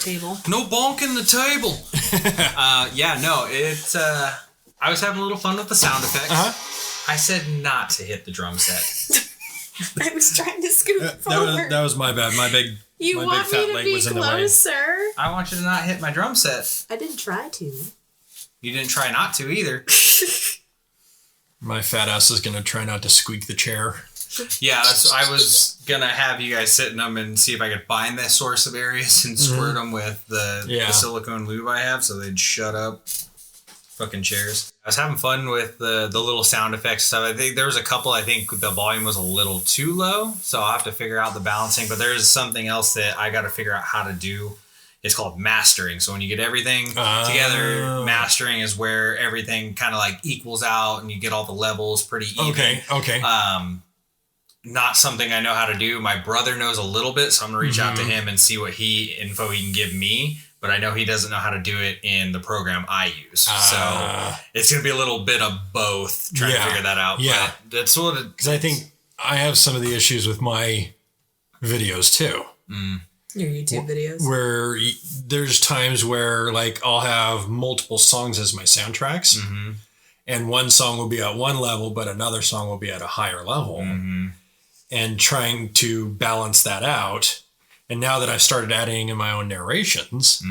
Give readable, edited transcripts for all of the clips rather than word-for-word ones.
table. No bonking the table. I was having a little fun with the sound effects. I said not to hit the drum set. I was trying to scoot forward. That was my bad. My big fat leg was in the way. Closer? I want you to not hit my drum set. I didn't try to. You didn't try not to either. My fat ass is going to try not to squeak the chair. Yeah, I was going to have you guys sit in them and see if I could find the source of areas and squirt them with the silicone lube I have so they'd shut up. Fucking chairs. I was having fun with the little sound effects stuff. I think there was a couple, I think the volume was a little too low, so I'll have to figure out the balancing. But there's something else that I got to figure out how to do. It's called mastering. So when you get everything together, mastering is where everything kind of like equals out and you get all the levels pretty even. Okay. Not something I know how to do. My brother knows a little bit, so I'm going to reach out to him and see what info he can give me. But I know he doesn't know how to do it in the program I use. So it's going to be a little bit of both trying to figure that out. Yeah. But that's what it... Because I think I have some of the issues with my videos too. Your YouTube videos? Where there's times where like I'll have multiple songs as my soundtracks. Mm-hmm. And one song will be at one level, but another song will be at a higher level. Mm-hmm. And trying to balance that out. And now that I've started adding in my own narrations,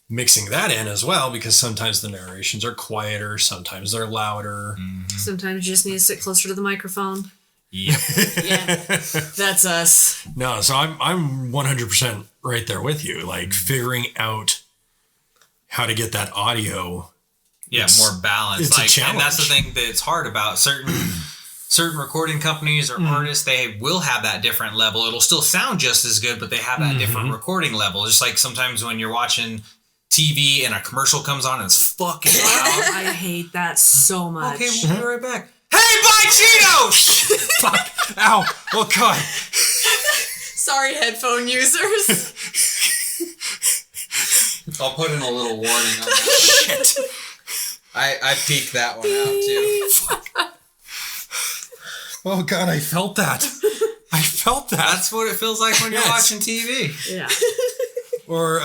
mixing that in as well, because sometimes the narrations are quieter, sometimes they're louder. Mm-hmm. Sometimes you just need to sit closer to the microphone. Yep. Yeah, that's us. No, so I'm 100% right there with you, like figuring out how to get that audio. Yeah, more balanced. It's a challenge. And that's the thing that's hard about certain recording companies or artists, they will have that different level. It'll still sound just as good, but they have that different recording level. Just like sometimes when you're watching TV and a commercial comes on and it's fucking loud. I hate that so much. Okay, we'll be right back. Hey, buy Cheetos! Fuck. Ow. Oh, God. Sorry, headphone users. I'll put in a little warning on that. Shit. I peeked that one out, too. Oh, God, I felt that. That's what it feels like when you're watching TV. Yeah. Or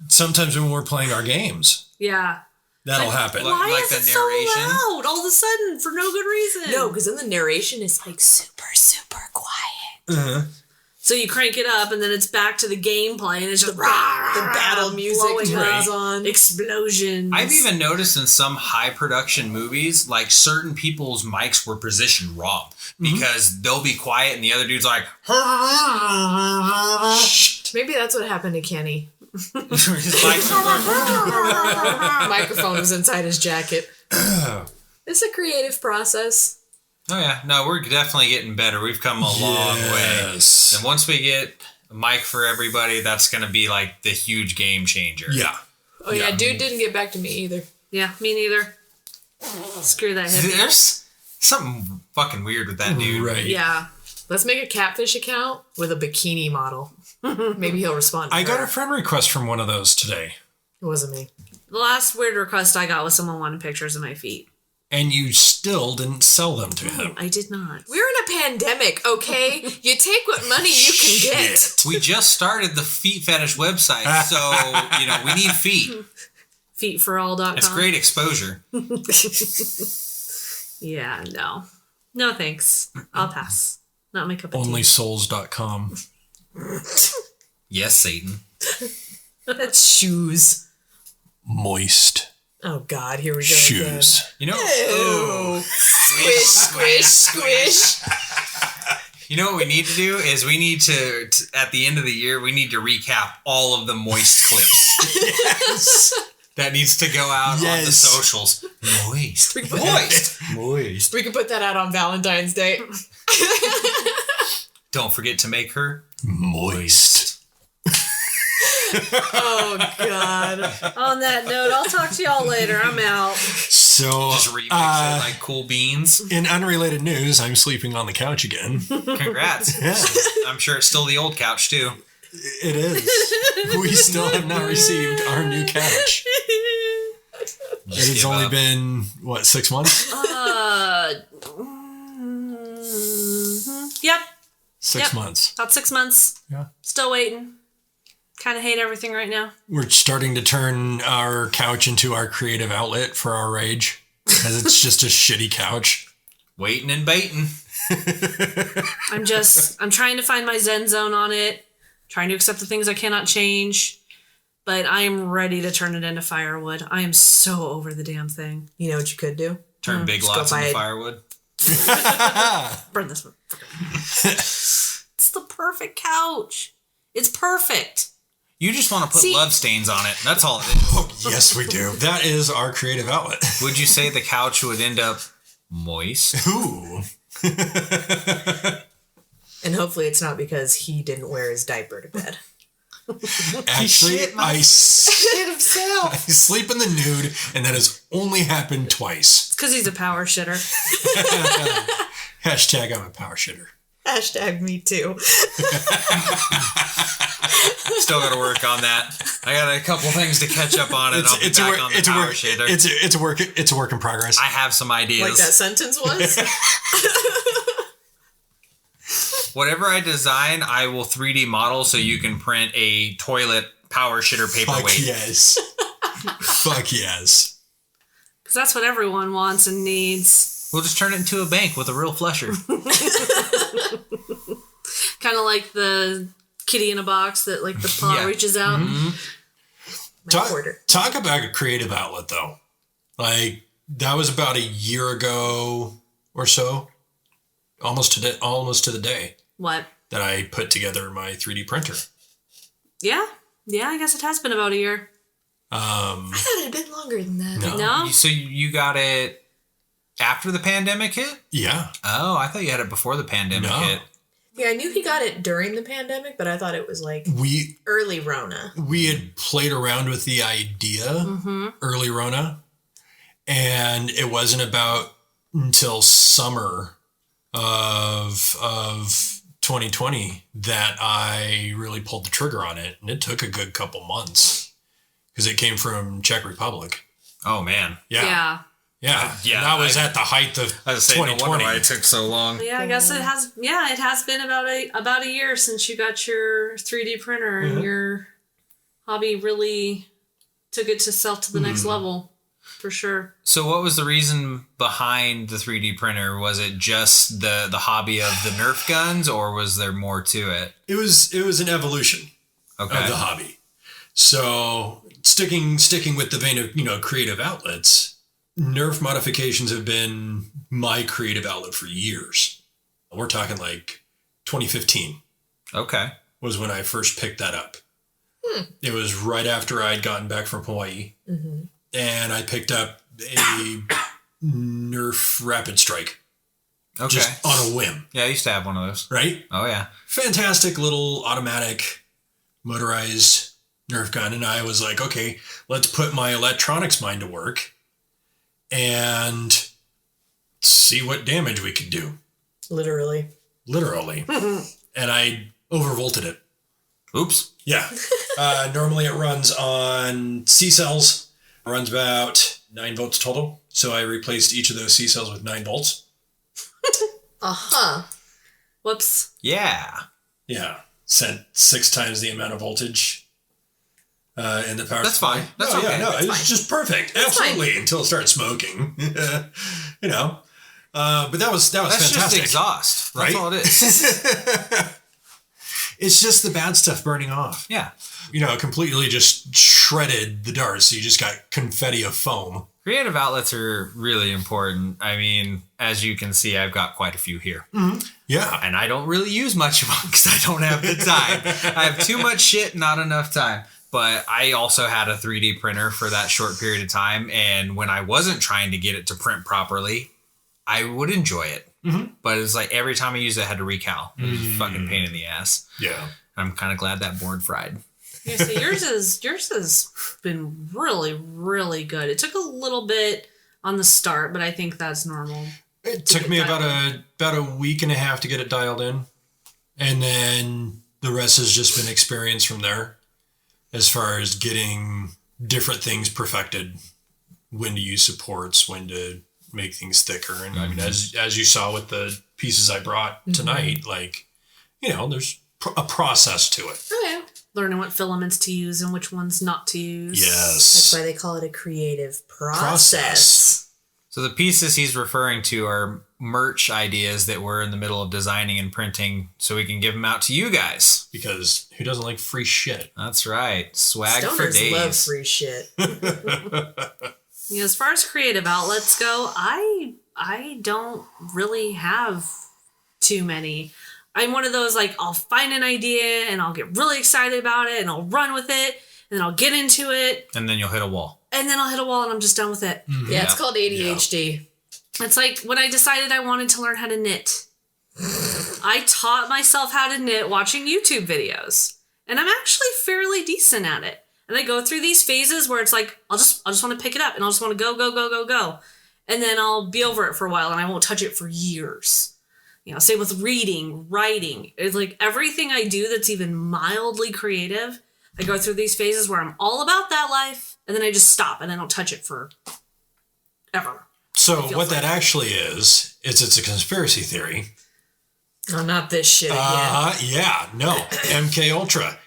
sometimes when we're playing our games. Yeah. That'll happen. Why Like is the it so narration? loud all of a sudden for no good reason? No, because then the narration is like super, super quiet. So you crank it up and then it's back to the gameplay and it's just The battle music turns on. Explosions. I've even noticed in some high production movies, like certain people's mics were positioned wrong because they'll be quiet and the other dude's like, Maybe that's what happened to Kenny. his mic's are Microphone was inside his jacket. It's a creative process. Oh yeah, no, we're definitely getting better. We've come a long way. And once we get a mic for everybody, that's going to be like the huge game changer. Yeah. Oh yeah, dude didn't get back to me either. Yeah, me neither. Screw that head. There's something fucking weird with that dude. Right. Yeah. Let's make a catfish account with a bikini model. Maybe he'll respond to I got her. a friend request from one of those today. It wasn't me. The last weird request I got was someone wanted pictures of my feet. And you still didn't sell them to him. I did not. We're in a pandemic, okay? You take what money you can get. We just started the feet fetish website, so, we need feet. Feetforall.com. It's great exposure. Yeah, no. No thanks. I'll pass. Not my cup of tea. Onlysouls.com. Yes, Satan. That's shoes. Moist Oh, God, here we go. shoes. You know, Ew. Squish, squish, squish. You know what we need to do is we need to at the end of the year, we need to recap all of the moist clips. Yes. That needs to go out on the socials. Moist. Moist. We can put that out on Valentine's Day. Don't forget to make her Moist. Oh, God. On that note, I'll talk to y'all later. I'm out. So, just remix it like Cool Beans. in unrelated news, I'm sleeping on the couch again. Congrats. Yeah. I'm sure it's still the old couch too. It is. We still have not received our new couch. It has only been, 6 months? Yep. 6 months. About 6 months. Yeah. Still waiting. kind of hate everything right now. We're starting to turn our couch into our creative outlet for our rage, because it's just a shitty couch. Waiting and baiting. I'm trying to find my zen zone on it, trying to accept the things I cannot change, but I am ready to turn it into firewood. I am so over the damn thing. You know what you could do? Turn big lots into firewood. Burn this one. It's the perfect couch. It's perfect. You just want to put love stains on it. That's all it is. Oh, yes, we do. That is our creative outlet. Would you say the couch would end up moist? Ooh. And hopefully it's not because he didn't wear his diaper to bed. Actually, I Shit himself. sleep in the nude, and that has only happened twice. It's because he's a power shitter. Hashtag I'm a power shitter. Hashtag me too. Still got to work on that. I got a couple things to catch up on, and I'll be back on the power shader. It's a work in progress. I have some ideas. Like that sentence was? Whatever I design, I will 3D model so you can print a toilet power shitter paperweight. Fuck yes. Fuck yes. Because that's what everyone wants and needs. We'll just turn it into a bank with a real flusher. Kind of like the kitty in a box that like the paw reaches out. Talk about a creative outlet, though. Like, that was about a year ago or so. Almost to the day. What? That I put together my 3D printer. Yeah, I guess it has been about a year. I thought it had been longer than that. No? So you got it after the pandemic hit? Yeah. Oh, I thought you had it before the pandemic hit. Yeah, I knew he got it during the pandemic, but I thought it was like early Rona. We had played around with the idea early Rona, and it wasn't about until summer of 2020 that I really pulled the trigger on it, and it took a good couple months because it came from Czech Republic. Oh man, Yeah. And that was at the height of 2020. No wonder why it took so long. Yeah, I guess it has. Yeah, it has been about a year since you got your 3D printer and your hobby really took it to the next level, for sure. So, what was the reason behind the 3D printer? Was it just the hobby of the Nerf guns, or was there more to it? It was an evolution of the hobby. So, sticking with the vein of creative outlets. Nerf modifications have been my creative outlet for years. We're talking like 2015. Okay. Was when I first picked that up. It was right after I'd gotten back from Hawaii. Mm-hmm. And I picked up a Nerf Rapid Strike. Okay. Just on a whim. Yeah, I used to have one of those. Right? Oh, yeah. Fantastic little automatic motorized Nerf gun. And I was like, okay, let's put my electronics mind to work and see what damage we could do. Literally. And I overvolted it. Oops. Yeah. Normally it runs on C cells. It runs about 9 volts total. So I replaced each of those C cells with 9 volts. Whoops. Yeah. Yeah. Sent 6 times the amount of voltage in the power That's supply. fine. That's okay. Yeah, no, That's it's fine. just perfect. That's Absolutely. Fine. Until it started smoking. But that was That's fantastic. just exhaust. That's right? all it is. It's just the bad stuff burning off. Yeah. Completely just shredded the darts. So you just got confetti of foam. Creative outlets are really important. I mean, as you can see, I've got quite a few here. Mm-hmm. Yeah. And I don't really use much of them because I don't have the time. I have too much shit, not enough time. But I also had a 3D printer for that short period of time. And when I wasn't trying to get it to print properly, I would enjoy it. Mm-hmm. But it's like every time I used it, I had to recal. It was a fucking pain in the ass. Yeah. I'm kind of glad that board fried. Yeah, so yours has been really, really good. It took a little bit on the start, but I think that's normal. It took me about a week and a half to get it dialed in. And then the rest has just been experience from there as far as getting different things perfected, when to use supports, when to make things thicker. And I mean, as you saw with the pieces I brought tonight, like, there's a process to it. Oh, yeah. learning what filaments to use and which ones not to use. Yes. That's why they call it a creative process. So the pieces he's referring to are merch ideas that we're in the middle of designing and printing so we can give them out to you guys. Because who doesn't like free shit? That's right. Swag Stoners for days. love free shit. Yeah, as far as creative outlets go, I don't really have too many. I'm one of those, like, I'll find an idea and I'll get really excited about it and I'll run with it and then I'll get into it. And then you'll hit a wall. And then I'll hit a wall and I'm just done with it. Mm-hmm. Yeah, it's called ADHD. It's like when I decided I wanted to learn how to knit. I taught myself how to knit watching YouTube videos. And I'm actually fairly decent at it. And I go through these phases where it's like, I'll just want to pick it up and I'll just want to go. And then I'll be over it for a while and I won't touch it for years. You know, same with reading, writing. It's like everything I do that's even mildly creative, I go through these phases where I'm all about that life and then I just stop and I don't touch it for ever. So what that actually is it's a conspiracy theory. Oh, not this shit again. Yeah, no. MK Ultra,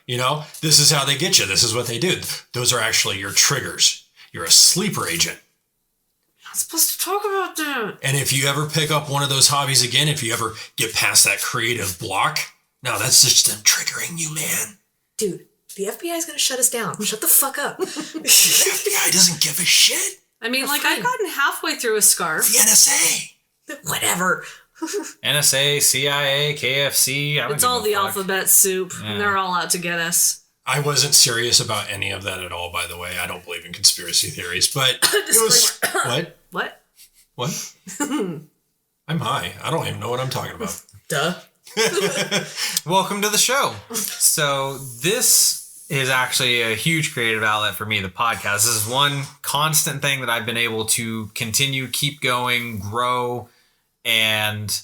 this is how they get you. This is what they do. Those are actually your triggers. You're a sleeper agent. I'm not supposed to talk about that. And if you ever pick up one of those hobbies again, if you ever get past that creative block, no, that's just them triggering you, man. Dude, the FBI is going to shut us down. Shut the fuck up. The FBI doesn't give a shit. I mean, like, I've gotten halfway through a scarf. The NSA. Whatever. NSA, CIA, KFC. It's all the alphabet soup, and they're all out to get us. I wasn't serious about any of that at all, by the way. I don't believe in conspiracy theories, but it was... What? What? I'm high. I don't even know what I'm talking about. Duh. Welcome to the show. So this is actually a huge creative outlet for me, the podcast. This is one constant thing that I've been able to continue, keep going, grow, and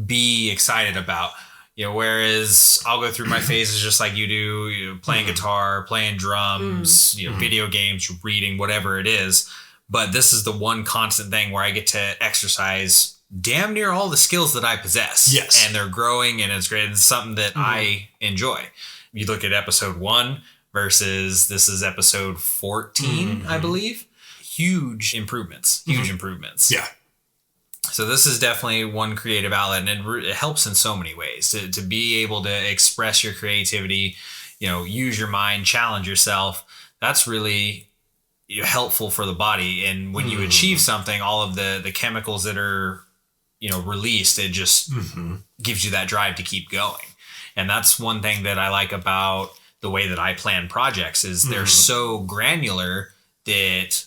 be excited about. Whereas I'll go through my phases just like you do, playing guitar, playing drums, video games, reading, whatever it is. But this is the one constant thing where I get to exercise damn near all the skills that I possess. Yes. And they're growing and it's great. It's something that I enjoy. You look at episode 1 versus this is episode 14, I believe. Huge improvements. Yeah. So this is definitely one creative outlet, and it helps in so many ways to be able to express your creativity, use your mind, challenge yourself. That's really helpful for the body. And when you achieve something, all of the chemicals that are, released, it just gives you that drive to keep going. And that's one thing that I like about the way that I plan projects is they're so granular that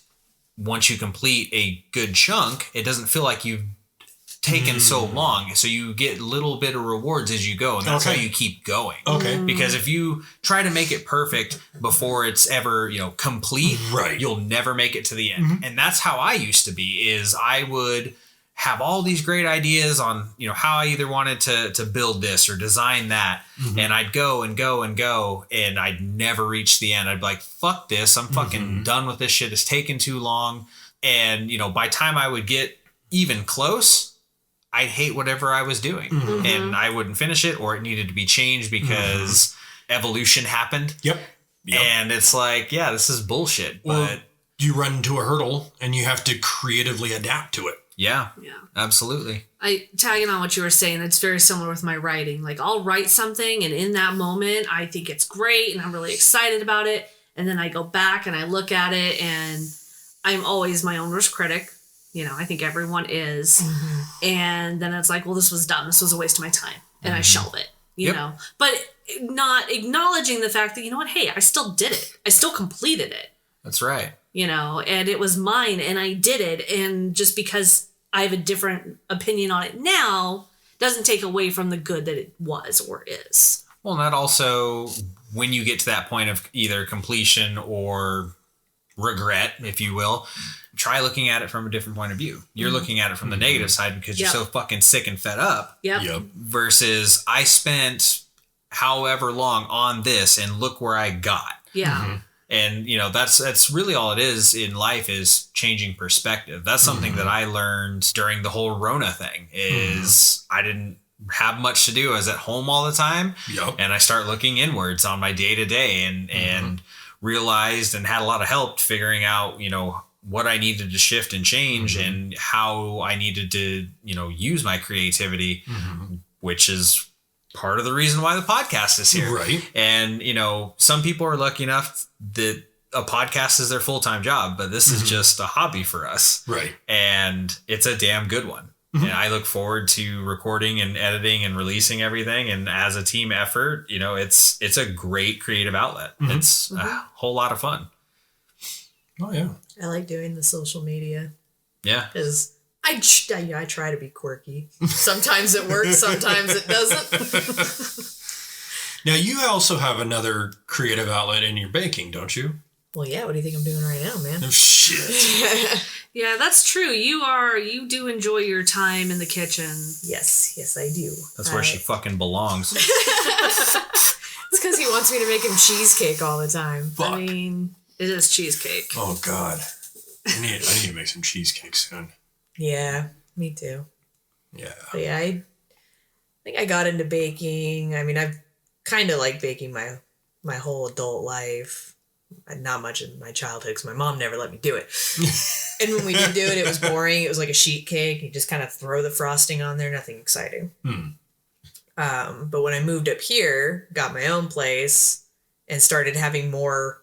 once you complete a good chunk, it doesn't feel like you've taken so long. So you get a little bit of rewards as you go. And that's how you keep going. Okay. Because if you try to make it perfect before it's ever, complete, you'll never make it to the end. And that's how I used to be, is I would have all these great ideas on, how I either wanted to build this or design that. And I'd go and go and go, and I'd never reach the end. I'd be like, fuck this. I'm fucking done with this shit. It's taken too long. And, by time I would get even close, I'd hate whatever I was doing. And I wouldn't finish it, or it needed to be changed because evolution happened. Yep. And it's like, yeah, this is bullshit. Well, but you run into a hurdle and you have to creatively adapt to it. Yeah, absolutely. Tagging on what you were saying, it's very similar with my writing. Like, I'll write something, and in that moment, I think it's great, and I'm really excited about it. And then I go back and I look at it, and I'm always my own worst critic. I think everyone is. And then it's like, well, this was dumb. This was a waste of my time. And I shelve it, you know. But not acknowledging the fact that, you know what, hey, I still did it. I still completed it. That's right. And it was mine, and I did it. And just because I have a different opinion on it now doesn't take away from the good that it was or is. Well, and that also, when you get to that point of either completion or regret, if you will, try looking at it from a different point of view. You're looking at it from the negative side because you're so fucking sick and fed up. Versus I spent however long on this and look where I got. And, that's really all it is in life, is changing perspective. That's something that I learned during the whole Rona thing, is I didn't have much to do. I was at home all the time. Yep. And I start looking inwards on my day to day and realized and had a lot of help figuring out, you know, what I needed to shift and change and how I needed to, you know, use my creativity, which is part of the reason why the podcast is here. Right. And, you know, some people are lucky enough that a podcast is their full-time job, but this is just a hobby for us. Right. And it's a damn good one. And I look forward to recording and editing and releasing everything. And as a team effort, you know, it's a great creative outlet. It's a whole lot of fun. Oh, yeah. I like doing the social media Yeah. because I try to be quirky. Sometimes it works, sometimes it doesn't. Now, you also have another creative outlet in your baking, don't you? Well, yeah. What do you think I'm doing right now, man? Oh, shit. Yeah, that's true. You do enjoy your time in the kitchen. Yes, I do. That's where she fucking belongs. It's because he wants me to make him cheesecake all the time. Fuck. I mean, it is cheesecake. Oh, God. I need to make some cheesecake soon. Yeah, me too. Yeah. But yeah, I think I got into baking. I mean, I've kind of liked baking my whole adult life. Not much in my childhood because my mom never let me do it. And when we did do it, it was boring. It was like a sheet cake. You just kind of throw the frosting on there. Nothing exciting. But when I moved up here, got my own place, and started having more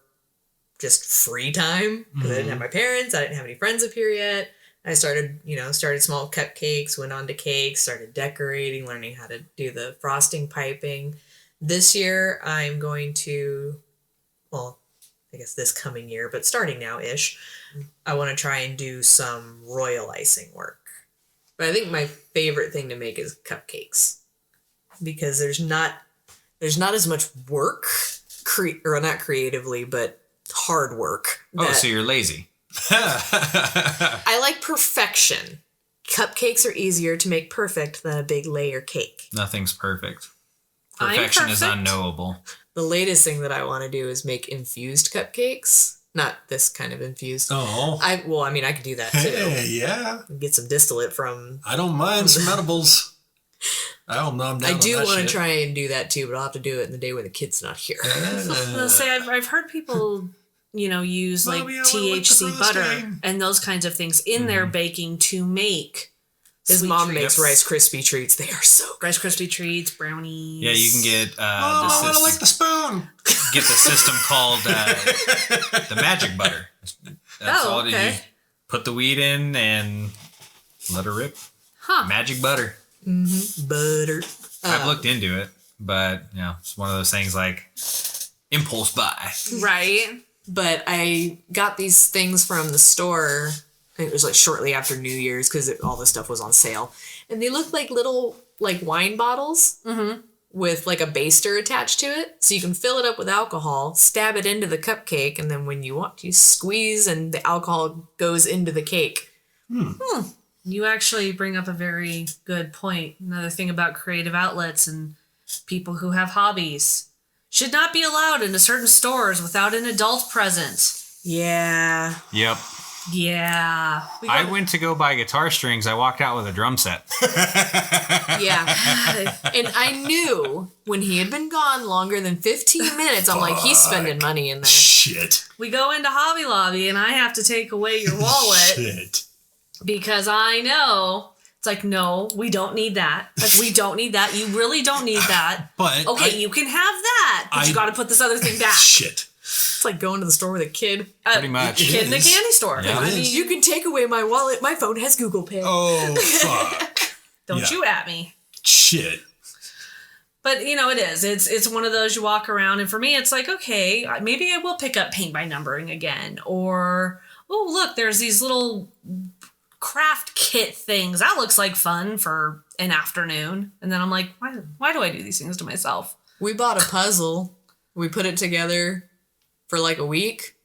just free time because I didn't have my parents. I didn't have any friends up here yet. I started small cupcakes, went on to cakes, started decorating, learning how to do the frosting piping. This year, I'm going to, well, I guess this coming year, but starting now-ish, I want to try and do some royal icing work. But I think my favorite thing to make is cupcakes because there's not as much work, or not creatively, but hard work. Oh, so you're lazy. I like perfection. Cupcakes are easier to make perfect than a big layer cake. Nothing's perfect. I'm Perfection is perfect. unknowable. The latest thing that I want to do is make infused cupcakes. Not this kind of infused. Oh. I could do that too. Hey, yeah. Get some distillate from. I don't mind some edibles. I don't know. I'm down I on do that want to shit. try and do that too, but I'll have to do it in the day when the kid's not here. I'll say I've heard people, you know, use like Mommy, I wanna lick the THC butter frosting. and those kinds of things in their baking to make His sweet mom treats. makes Rice Krispie treats. They are so good. Rice Krispie treats, brownies. Yeah, you can get Oh, I want to lick the spoon. get the system called the magic butter. That's all. okay. You put the weed in and let her rip. Huh. Magic butter. Butter. I've looked into it, but you know, it's one of those things like impulse buy. Right. But I got these things from the store. I think it was like shortly after New Year's because all this stuff was on sale. And they look like little like wine bottles with like a baster attached to it. So you can fill it up with alcohol, stab it into the cupcake, and then when you want, you squeeze and the alcohol goes into the cake. You actually bring up a very good point. Another thing about creative outlets and people who have hobbies should not be allowed into certain stores without an adult present. Yeah. Yep. Yeah. I went to go buy guitar strings. I walked out with a drum set. Yeah. And I knew when he had been gone longer than 15 minutes, I'm like, he's spending money in there. Shit. We go into Hobby Lobby and I have to take away your wallet Shit. because I know it's like, no, we don't need that. Like, we don't need that. You really don't need that. But Okay, you can have that, but you got to put this other thing back. Shit. It's like going to the store with a kid. Pretty much. Kid in a is. candy store. Yeah. I It mean, is. You can take away my wallet. My phone has Google Pay. Oh, fuck. don't Yeah. you at me. Shit. But, you know, it is. It's one of those you walk around, and for me, it's like, okay, maybe I will pick up paint by numbering again. Or, oh, look, there's these little craft kit things. That looks like fun for an afternoon. And then I'm like, why do I do these things to myself? We bought a puzzle. We put it together for like a week.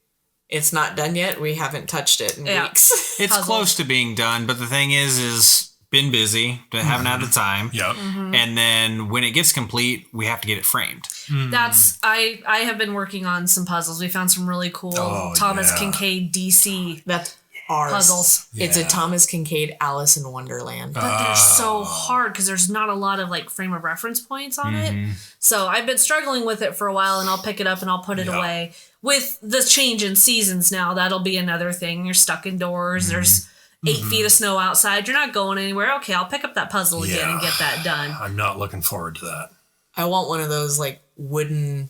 It's not done yet. We haven't touched it in weeks. It's Puzzle. close to being done, but the thing is been busy, but haven't had the time. Yep. And then when it gets complete, we have to get it framed. That's I have been working on some puzzles. We found some really cool Oh, Thomas yeah. Kincaid DC That's puzzles. It's a Thomas Kincaid Alice in Wonderland. But they're so hard because there's not a lot of like frame of reference points on it. So I've been struggling with it for a while, and I'll pick it up and I'll put it away. With the change in seasons now, that'll be another thing. You're stuck indoors. There's 8 feet of snow outside. You're not going anywhere. Okay, I'll pick up that puzzle again and get that done. I'm not looking forward to that. I want one of those like wooden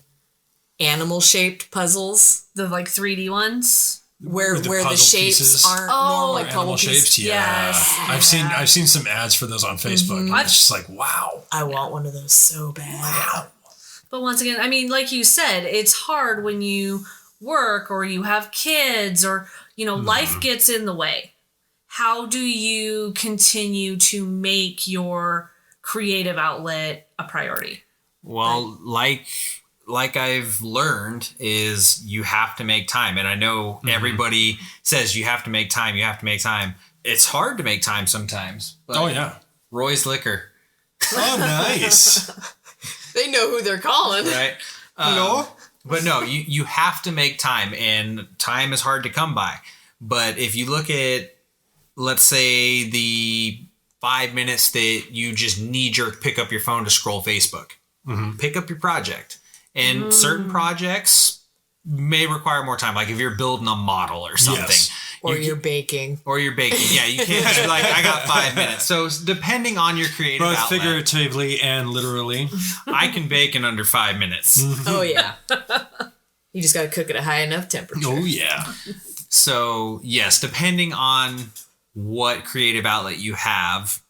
animal shaped puzzles. The like 3D ones. Where With the the puzzle shapes pieces. aren't normal like Animal puzzle shapes, pieces. Yes. I've seen some ads for those on Facebook. And it's just like, wow. I want one of those so bad. Wow. But once again, I mean, like you said, it's hard when you work or you have kids or, life gets in the way. How do you continue to make your creative outlet a priority? Well, like I've learned is you have to make time. And I know everybody says you have to make time. It's hard to make time sometimes. But Roy's Liquor. Oh, nice. They know who they're calling. Right? Hello? But no, you have to make time, and time is hard to come by. But if you look at, let's say, the 5 minutes that you just knee-jerk pick up your phone to scroll Facebook, pick up your project. And certain projects may require more time, like if you're building a model or something. Yes. Or you're baking. Yeah, you can't just be like, I got 5 minutes. So depending on your creative Both outlet, figuratively and literally. I can bake in under 5 minutes. Oh, yeah. You just got to cook it at high enough temperature. Oh, yeah. So, yes, depending on what creative outlet you have,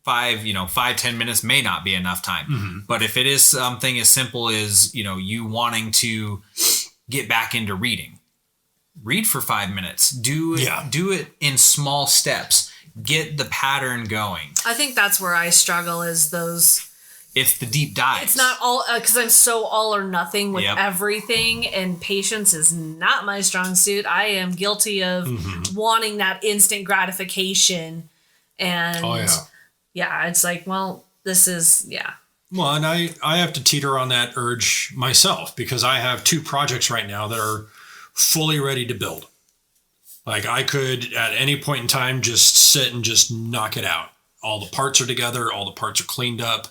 5-10 minutes may not be enough time. But if it is something as simple as, you wanting to get back into reading, read for 5 minutes. Do it in small steps. Get the pattern going. I think that's where I struggle is those. It's the deep dives. It's not all because I'm so all or nothing with everything, and patience is not my strong suit. I am guilty of wanting that instant gratification, and it's like, well, this is Well, and I have to teeter on that urge myself because I have 2 projects right now that are fully ready to build. Like I could at any point in time just sit and just knock it out. All the parts are together. All the parts are cleaned up.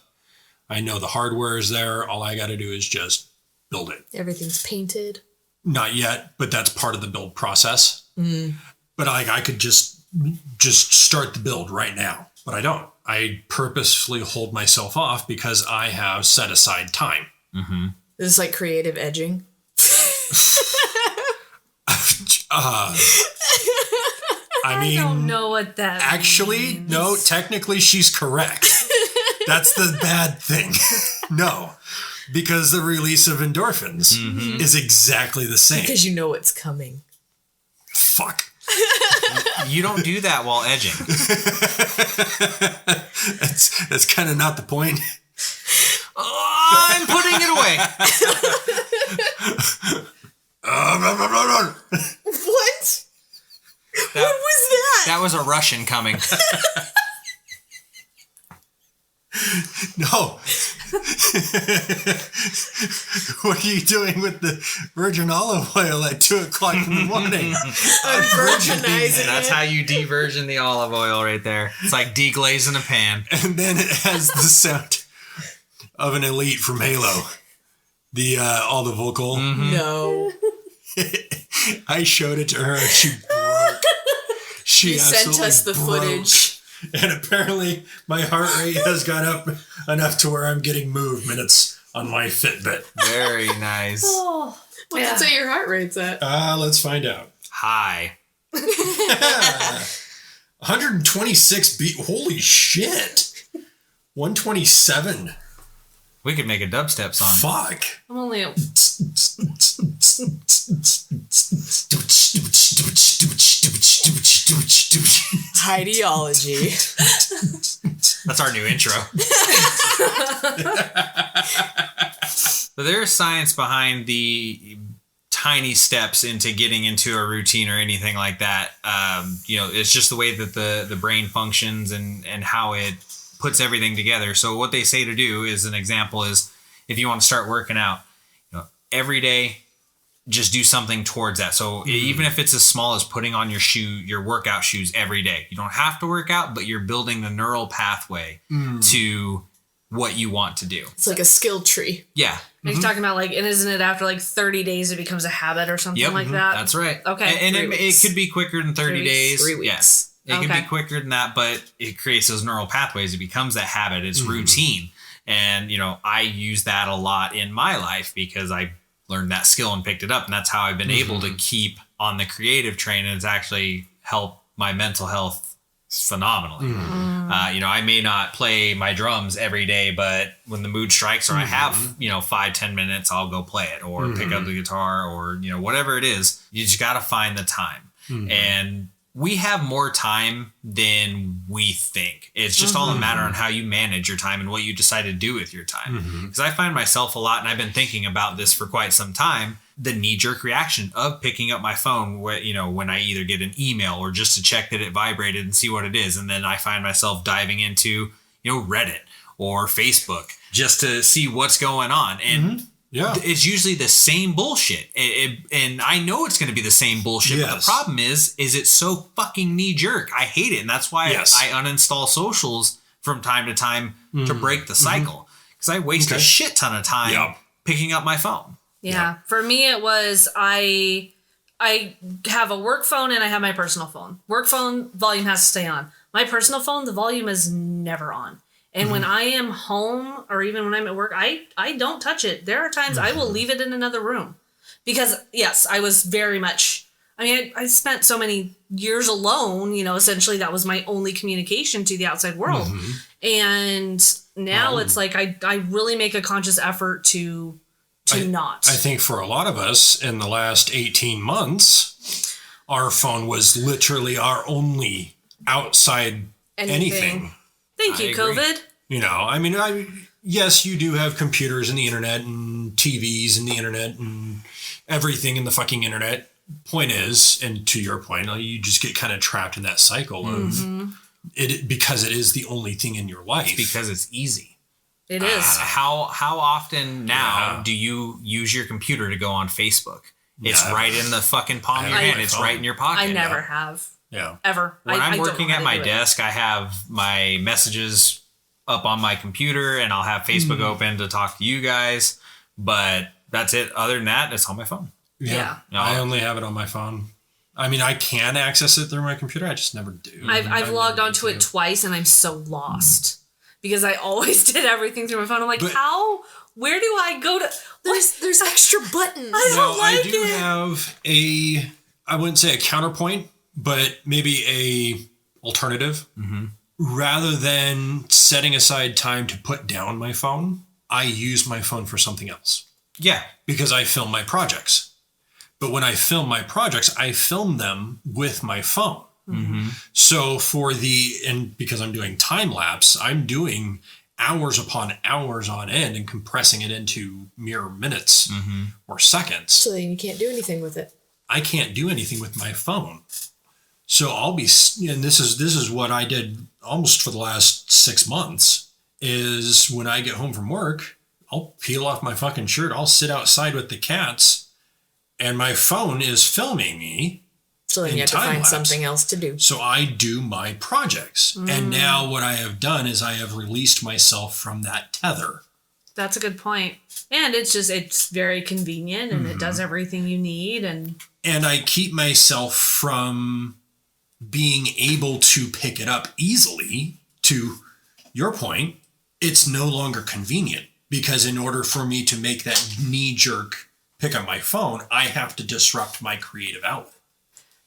I know the hardware is there. All I got to do is just build it. Everything's painted. Not yet, but that's part of the build process. But I could just start the build right now, but I don't. I purposefully hold myself off because I have set aside time. This is like creative edging. I don't know what that means. No, technically she's correct. That's the bad thing. No, because the release of endorphins is exactly the same. Because you know it's coming. Fuck. You don't do that while edging. That's kind of not the point. I'm putting it away. What? What was that? That was a Russian coming. No. What are you doing with the virgin olive oil at 2:00 in the morning? I'm virginizing That's how you de-virgin the olive oil right there. It's like deglazing a pan. And then it has the sound of an elite from Halo. The all the vocal. No. I showed it to her and she broke. She sent us the broke. footage. And apparently my heart rate has gone up enough to where I'm getting movements on my Fitbit. Very nice. What's it say your heart rate's at? Let's find out. High. 126 beat. Holy shit. 127. We could make a dubstep song. Fuck. I'm only at Ideology. That's our new intro. But there's science behind the tiny steps into getting into a routine or anything like that. It's just the way that the brain functions and how it puts everything together. So what they say to do is an example is if you want to start working out, every day, just do something towards that. So even if it's as small as putting on your workout shoes every day, you don't have to work out, but you're building the neural pathway to what you want to do. It's like a skill tree. Yeah. And he's talking about like, and isn't it after like 30 days it becomes a habit or something like that? That's right. Okay. And it could be quicker than 30 days. 3 weeks. Yes. It can be quicker than that, but it creates those neural pathways. It becomes that habit. It's routine. And, I use that a lot in my life because I learned that skill and picked it up. And that's how I've been able to keep on the creative train. And it's actually helped my mental health phenomenally. I may not play my drums every day, but when the mood strikes or I have, 5-10 minutes, I'll go play it or pick up the guitar or, whatever it is. You just got to find the time. And we have more time than we think. It's just all a matter on how you manage your time and what you decide to do with your time. Because I find myself a lot, and I've been thinking about this for quite some time, the knee-jerk reaction of picking up my phone, when I either get an email or just to check that it vibrated and see what it is. And then I find myself diving into, Reddit or Facebook just to see what's going on. And it's usually the same bullshit. And I know it's going to be the same bullshit. But the problem is it's so fucking knee-jerk. I hate it. And that's why I uninstall socials from time to time to break the cycle. Because I waste a shit ton of time picking up my phone. Yeah. For me, it was I have a work phone and I have my personal phone. Work phone volume has to stay on. My personal phone, the volume is never on. And when I am home or even when I'm at work, I don't touch it. There are times I will leave it in another room. Because, yes, I was very much... I spent so many years alone, essentially that was my only communication to the outside world. And now it's like I really make a conscious effort to not. I think for a lot of us in the last 18 months, our phone was literally our only outside anything. Thank you, COVID. Yes, you do have computers and the internet and TVs and the internet and everything in the fucking internet. Point is, and to your point, you just get kind of trapped in that cycle of it because it is the only thing in your life. Because it's easy. It is. How often now do you use your computer to go on Facebook? It's right in the fucking palm of your hand. It's right in your pocket. I never have. Yeah. Ever. When I'm working at my desk, I have my messages up on my computer and I'll have Facebook open to talk to you guys. But that's it. Other than that, it's on my phone. Yeah. I only have it on my phone. I can access it through my computer. I just never do. I've logged onto it twice and I'm so lost because I always did everything through my phone. I'm like, where do I go to? There's extra buttons. I do have I wouldn't say a counterpoint, but maybe a alternative. Rather than setting aside time to put down my phone, I use my phone for something else. Yeah. Because I film my projects. But when I film my projects, I film them with my phone. So because I'm doing time lapse, I'm doing hours upon hours on end and compressing it into mere minutes or seconds. So then you can't do anything with it. I can't do anything with my phone. So and this is what I did almost for the last 6 months, is when I get home from work, I'll peel off my fucking shirt, I'll sit outside with the cats, and my phone is filming me. So then you have to find something else to do. So I do my projects. And now what I have done is I have released myself from that tether. That's a good point. And it's very convenient and it does everything you need. And I keep myself from being able to pick it up easily. To your point, it's no longer convenient because in order for me to make that knee-jerk pick up my phone, I have to disrupt my creative outlet.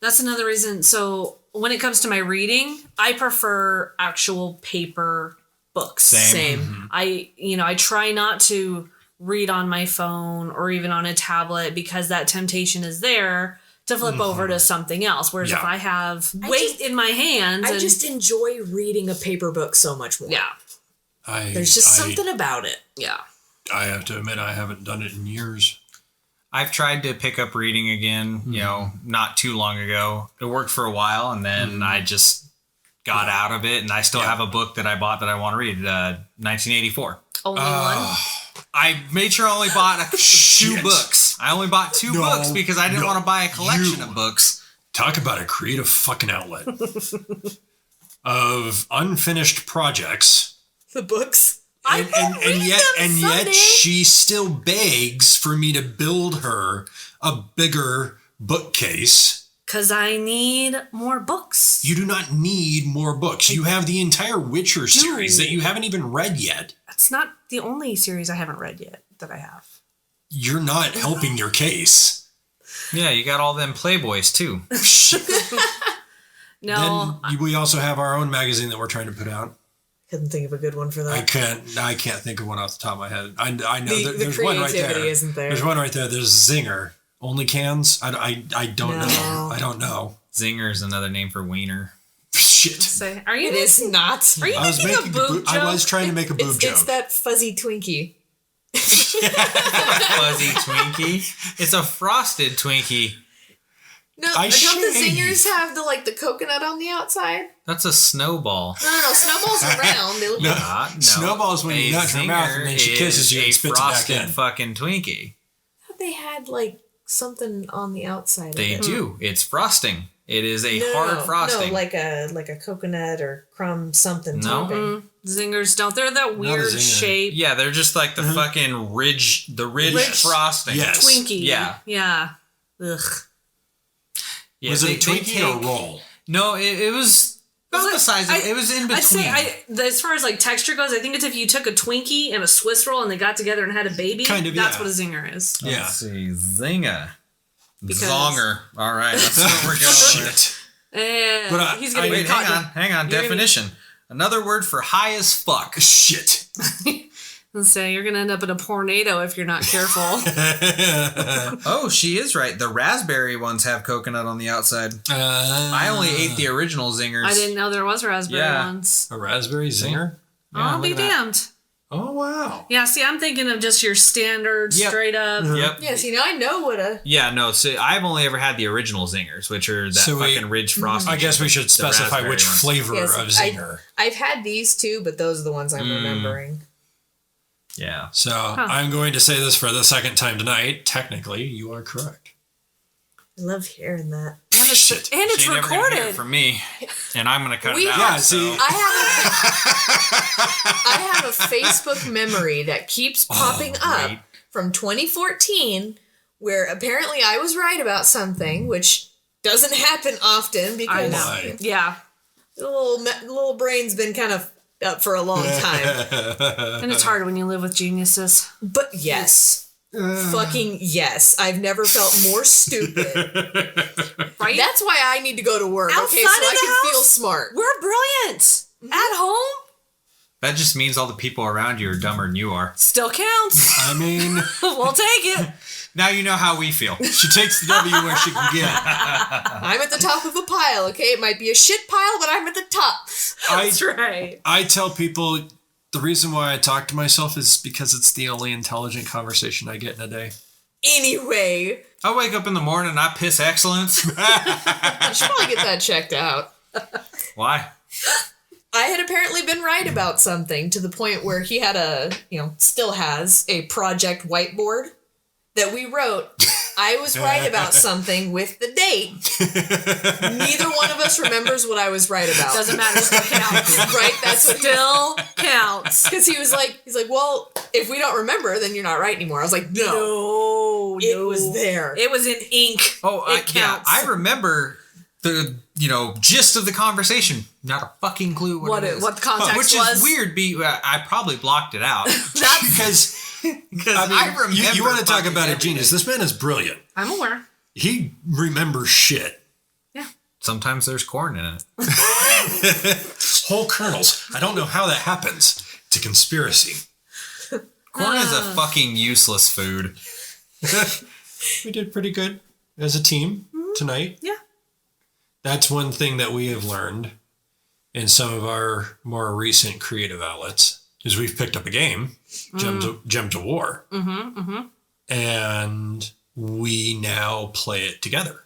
that's another reason. So when it comes to my reading, I prefer actual paper books. Same. I try not to read on my phone or even on a tablet because that temptation is there to flip over to something else. Whereas if I have weight in my hands, I just enjoy reading a paper book so much more. Yeah. There's just something about it. Yeah. I have to admit, I haven't done it in years. I've tried to pick up reading again, not too long ago. It worked for a while, and then I just got out of it, and I still have a book that I bought that I want to read, 1984. Only one? I made sure I only bought two books. I only bought 2 books because I didn't want to buy a collection of books. Talk about a creative fucking outlet of unfinished projects. The books. And yet she still begs for me to build her a bigger bookcase. Because I need more books. You do not need more books. You have the entire Witcher series that you haven't even read yet. That's not the only series I haven't read yet that I have. You're not helping your case. Yeah, you got all them Playboys too. No. Then we also have our own magazine that we're trying to put out. Couldn't think of a good one for that. I can't think of one off the top of my head. I know the there's one right there. isn't there. There's one right there. There's Zinger. Only cans? I don't know. I don't know. Zinger is another name for wiener. Shit. Say, are you? It is not. Are you making a boob joke? I was trying to make a boob joke. It's that fuzzy Twinkie. Fuzzy Twinkie. It's a frosted Twinkie. No, don't the Zingers have the coconut on the outside? That's a snowball. No. Snowballs are round. They look No. Snowballs when you nut her mouth and then she kisses you and spits it back in. Fucking Twinkie. I thought they had something on the outside. They of it. do. It's frosting. It is a hard frosting. No, like a coconut or crumb something. No. Topping. Zingers don't. They're that weird shape. Yeah, they're just like the fucking ridge frosting. Yes. Twinkie. Yeah. Yeah. Ugh. Yeah, was it a Twinkie or a roll? No, it was about the size of it. Was in between. I'd say, as far as texture goes, I think it's if you took a Twinkie and a Swiss roll and they got together and had a baby. Kind of, that's what a Zinger is. Yeah. Let's see. Zinga. Because- Zonger. All right, that's what we're going with. Shit. But He's gonna Wait, get caught. hang on. Definition. Another word for high as fuck. Shit. And say you're gonna end up in a tornado if you're not careful. Oh, she is right. The raspberry ones have coconut on the outside. I only ate the original Zingers. I didn't know there was raspberry Yeah. ones. A raspberry zinger? I'll be damned. Oh, wow. Yeah, see, I'm thinking of just your standard, Yep. straight up. Yep. Yeah, see, now I know what a... Yeah, no, so I've only ever had the original Zingers, which are that fucking ridge frosting. I guess we should specify which flavor Yes, of zinger. I've had these too, but those are the ones I'm remembering. Yeah. So I'm going to say this for the second time tonight. Technically, you are correct. I love hearing that. Shit. And it's She ain't never gonna hear it recorded. from me, and I'm gonna cut We it out. have- Yeah, see. I have a Facebook memory that keeps popping up great. from 2014 where apparently I was right about something, which doesn't happen often I because know. Why? Yeah. the little brain's been kind of up for a long time. And it's hard when you live with geniuses. But yes. Fucking yes. I've never felt more stupid. Right? That's why I need to go to work, Outside okay? So of I the can house? feel smart. We're brilliant. At home, That just means all the people around you are dumber than you are. still counts. I mean, We'll take it. Now you know how we feel. she takes the W where she can get. I'm at the top of a pile, okay? It might be a shit pile, but I'm at the top. That's right. I tell people the reason why I talk to myself is because it's the only intelligent conversation I get in a day. Anyway, I wake up in the morning and I piss excellence. I should probably get that checked out. Why? I had apparently been right about something to the point where he had still has a project whiteboard that we wrote. I was right about something with the date. Neither one of us remembers what I was right about. Doesn't matter. Still counts. Right? That's what Still counts. because he's like, well, if we don't remember, then you're not right anymore. I was like, no, it was there. It was in ink. Oh, it counts. I remember the gist of the conversation. Not a fucking clue what it is. What the context Which was. is weird. I probably blocked it out Because I remember. you want to talk fucking about a everything. genius. This man is brilliant. I'm aware. He remembers shit. Yeah. Sometimes there's corn in it. Whole kernels. I don't know how that happens. It's a conspiracy. Corn is a fucking useless food. We did pretty good as a team tonight. Yeah. That's one thing that we have learned in some of our more recent creative outlets is we've picked up a game, Gems of War. And we now play it together.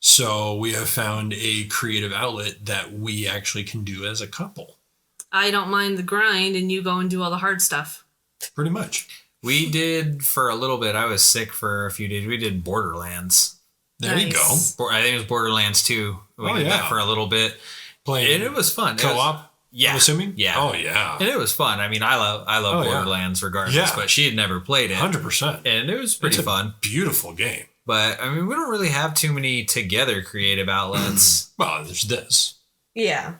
So we have found a creative outlet that we actually can do as a couple. I don't mind the grind, and you go and do all the hard stuff. Pretty much. We did for a little bit. I was sick for a few days. We did Borderlands. There you go. I think it was Borderlands 2. We did that for a little bit. Playing and it was fun. Co-op? Yeah. I'm assuming? Yeah. Oh, yeah. And it was fun. I mean, I love Borderlands regardless, but she had never played it. 100%. And it was pretty fun. Beautiful game. But, I mean, we don't really have too many together creative outlets. Well, there's this. Yeah.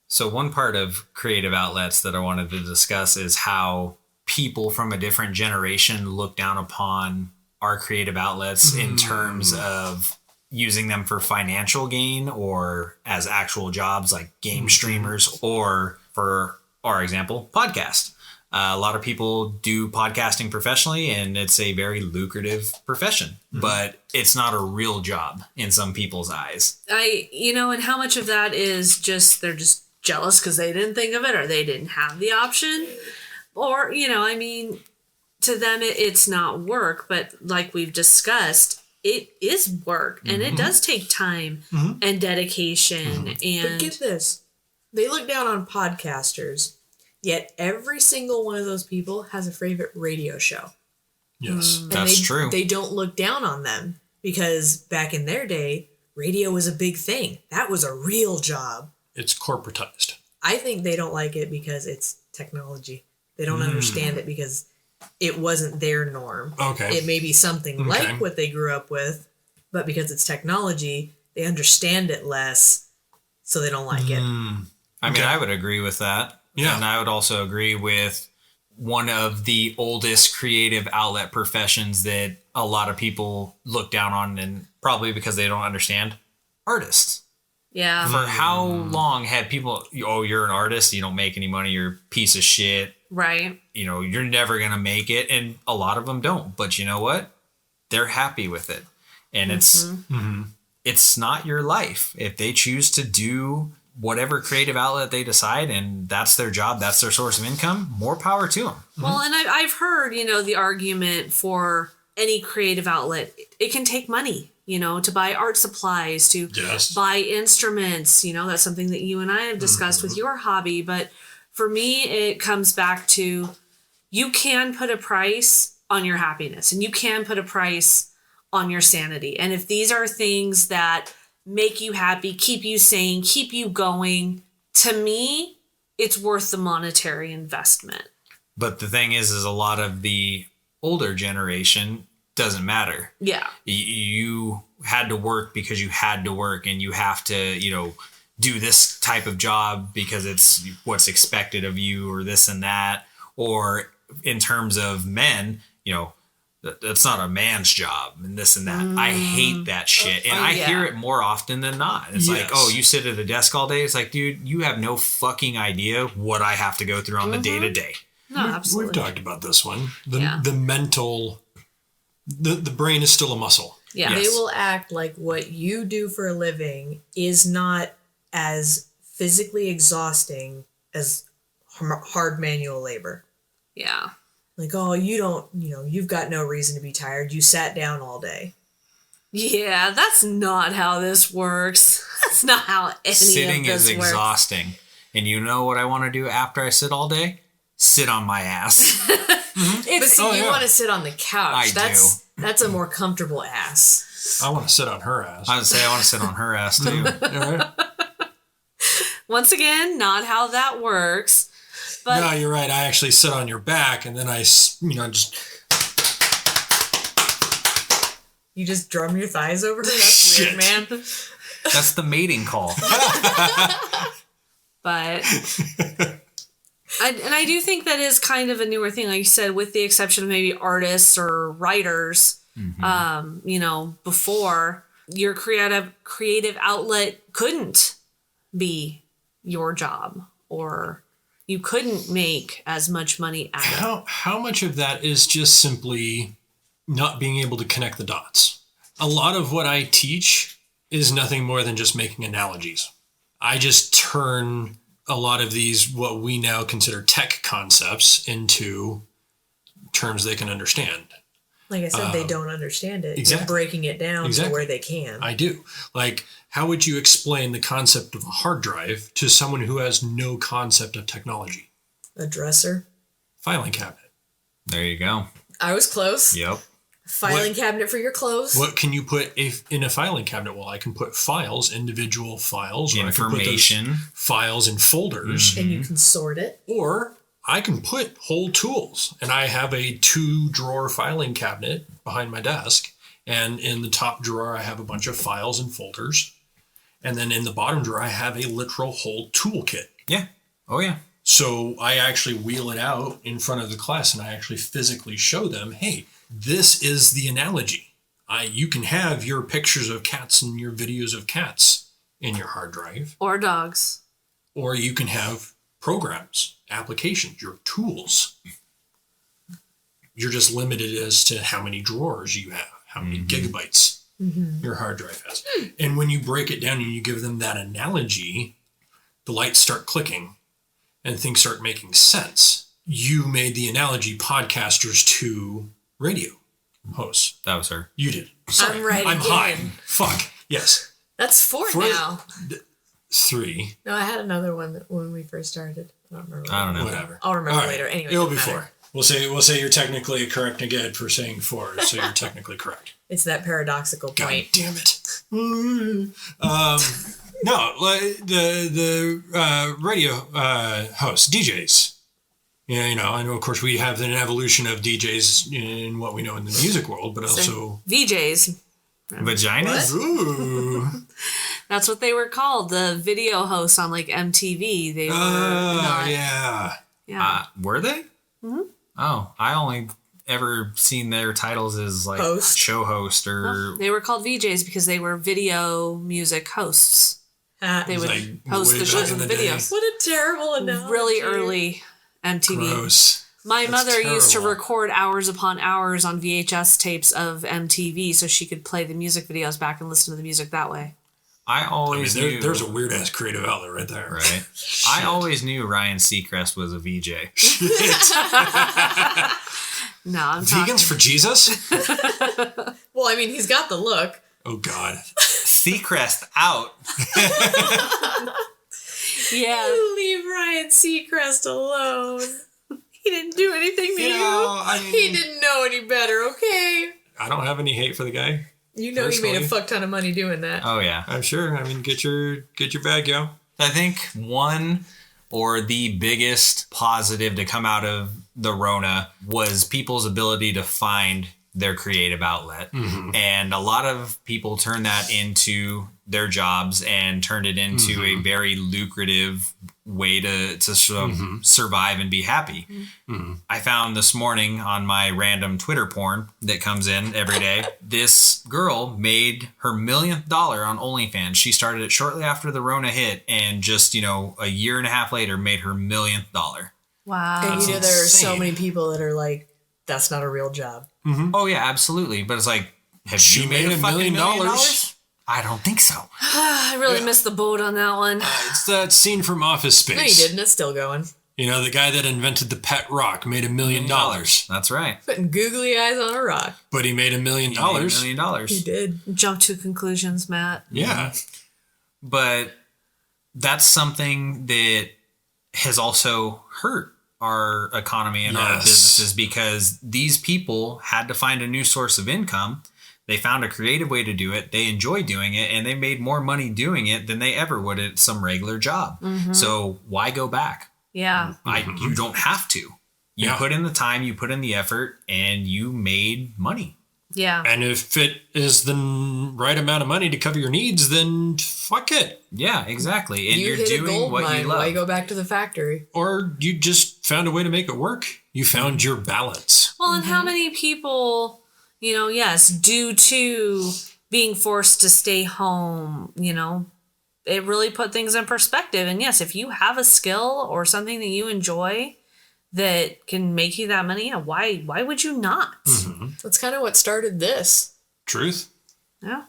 So one part of creative outlets that I wanted to discuss is how people from a different generation look down upon our creative outlets in terms of using them for financial gain or as actual jobs like game streamers, or for our example, podcast. A lot of people do podcasting professionally and it's a very lucrative profession, but it's not a real job in some people's eyes. And how much of that is just, they're just jealous because they didn't think of it or they didn't have the option, or, to them it's not work, but like we've discussed, it is work and it does take time and dedication. And but get this, they look down on podcasters, yet every single one of those people has a favorite radio show. Yes. That's true. They don't look down on them because back in their day, radio was a big thing. That was a real job. It's corporatized. I think they don't like it because it's technology. They don't understand it because it wasn't their norm. Okay. It may be something like what they grew up with, but because it's technology, they understand it less, so they don't like it. I mean, I would agree with that. Yeah. And I would also agree with one of the oldest creative outlet professions that a lot of people look down on, and probably because they don't understand, artists. yeah. For how long have people, oh, you're an artist, you don't make any money, you're a piece of shit, Right. You're never going to make it. And a lot of them don't. But you know what? They're happy with it. And it's not your life. If they choose to do whatever creative outlet they decide and that's their job, that's their source of income, more power to them. Well, and I've heard, the argument for any creative outlet, it can take money, to buy art supplies, to buy instruments. That's something that you and I have discussed with your hobby. But for me, it comes back to, you can put a price on your happiness and you can put a price on your sanity. And if these are things that make you happy, keep you sane, keep you going, to me, it's worth the monetary investment. But the thing is a lot of the older generation doesn't matter. Yeah. You had to work because you had to work, and you have to, do this type of job because it's what's expected of you, or this and that. Or in terms of men, that's not a man's job and this and that. I hate that shit. And I hear it more often than not. It's like, oh, you sit at a desk all day. It's like, dude, you have no fucking idea what I have to go through on the day to day. No, absolutely. We've talked about this one. The mental, the brain is still a muscle. Yeah. They will act like what you do for a living is not as physically exhausting as hard manual labor. Yeah. Like, oh, you've got no reason to be tired. You sat down all day. Yeah, that's not how this works. That's not how any Sitting of this is works. exhausting. And you know what I want to do after I sit all day? Sit on my ass. But see, you want to sit on the couch. I do. That's a more comfortable ass. I want to sit on her ass. I would say I want to sit on her ass too. All right. Once again, not how that works. But No, you're right. I actually sit on your back, and then I just You just drum your thighs over her? That's weird, man. That's the mating call. But I do think that is kind of a newer thing, like you said, with the exception of maybe artists or writers. Before, your creative outlet couldn't be your job, or you couldn't make as much money at it. how much of that is just simply not being able to connect the dots? A lot of what I teach is nothing more than just making analogies. I just turn a lot of these, what we now consider tech concepts, into terms they can understand. Like I said, they don't understand it. Exactly. You're breaking it down to where they can. I do. Like, how would you explain the concept of a hard drive to someone who has no concept of technology? A dresser. Filing cabinet. There you go. I was close. Yep. Filing cabinet for your clothes. What can you put in a filing cabinet? Well, I can put files, individual files, or Information. I can put those files in folders. And you can sort it. Or I can put whole tools. And I have a 2-drawer filing cabinet behind my desk. And in the top drawer, I have a bunch of files and folders. And then in the bottom drawer, I have a literal whole toolkit. Yeah. Oh, yeah. So I actually wheel it out in front of the class and I actually physically show them, hey, this is the analogy. You can have your pictures of cats and your videos of cats in your hard drive. Or dogs. Or you can have programs, applications, your tools. You're just limited as to how many drawers you have, how many gigabytes your hard drive has. And when you break it down and you give them that analogy, the lights start clicking and things start making sense. You made the analogy podcasters to radio hosts. That was her. You did. Sorry, I'm right I'm again. high. Fuck. Yes. That's 4 now. 3. No, I had another one when we first started. I don't remember. I don't know. Whatever. I'll remember All right. later. Anyway, It'll doesn't be matter. 4. We'll say you're technically correct again for saying 4, so you're technically correct. It's that paradoxical God point. damn it. No, like the radio hosts, DJs. Yeah, and of course we have an evolution of DJs in what we know in the music world, but also VJs. Vaginas? ooh. That's what they were called. The video hosts on like MTV. They were not. Yeah. Yeah. Were they? Mm-hmm. Oh, I only ever seen their titles as like Host. show host or They were called VJs because they were video music hosts. They would like host way the back shows in and the the day. videos. What a terrible analogy. Really early MTV. Gross. My That's mother used to terrible. record hours upon hours on VHS tapes of MTV so she could play the music videos back and listen to the music that way. I I mean, always knew. there's a weird ass creative outlet right there. Right. I always knew Ryan Seacrest was a VJ. No, I'm talking. Vegans for Jesus? Well, I mean, he's got the look. Oh God. Seacrest out. Yeah. Leave Ryan Seacrest alone. He didn't do anything to you. I mean, He didn't know any better, okay? I don't have any hate for the guy. You know he made a Personally. fuck ton of money doing that. Oh yeah. I'm sure. I mean, get your bag, yo. I think one or the biggest positive to come out of the Rona was people's ability to find their creative outlet. Mm-hmm. And a lot of people turned that into their jobs and turned it into a very lucrative way to survive and be happy. Mm-hmm. I found this morning on my random Twitter porn that comes in every day, this girl made her $1,000,000 on OnlyFans. She started it shortly after the Rona hit and just, a year and a half later made her $1,000,000. Wow. And That's there are so insane. many people that are like, that's not a real job. Oh yeah, absolutely. But it's like, have She you made made a $1 fucking million? $1,000,000? I don't think so. I really missed the boat on that one. It's that scene from Office Space. No, he didn't. It's still going. The guy that invented the pet rock made $1 million, That's right. Putting googly eyes on a rock. but he made $1 million. He made $1 million. He did. Jump to conclusions, Matt. Yeah. But that's something that has also hurt our economy and our Yes. businesses because these people had to find a new source of income. They found a creative way to do it. They enjoy doing it, and they made more money doing it than they ever would at some regular job. So why go back? Yeah. You don't have to. You Yeah. put in the time, you put in the effort, and you made money. Yeah. And if it is the right amount of money to cover your needs, then fuck it. Yeah, exactly. And You you're hit a doing gold what mine. you love. Why go back to the factory? Or you just found a way to make it work. You found your balance. Well, and how many people, yes, due to being forced to stay home, it really put things in perspective. And yes, if you have a skill or something that you enjoy that can make you that money, why would you not? That's kind of what started this. Truth. Yeah.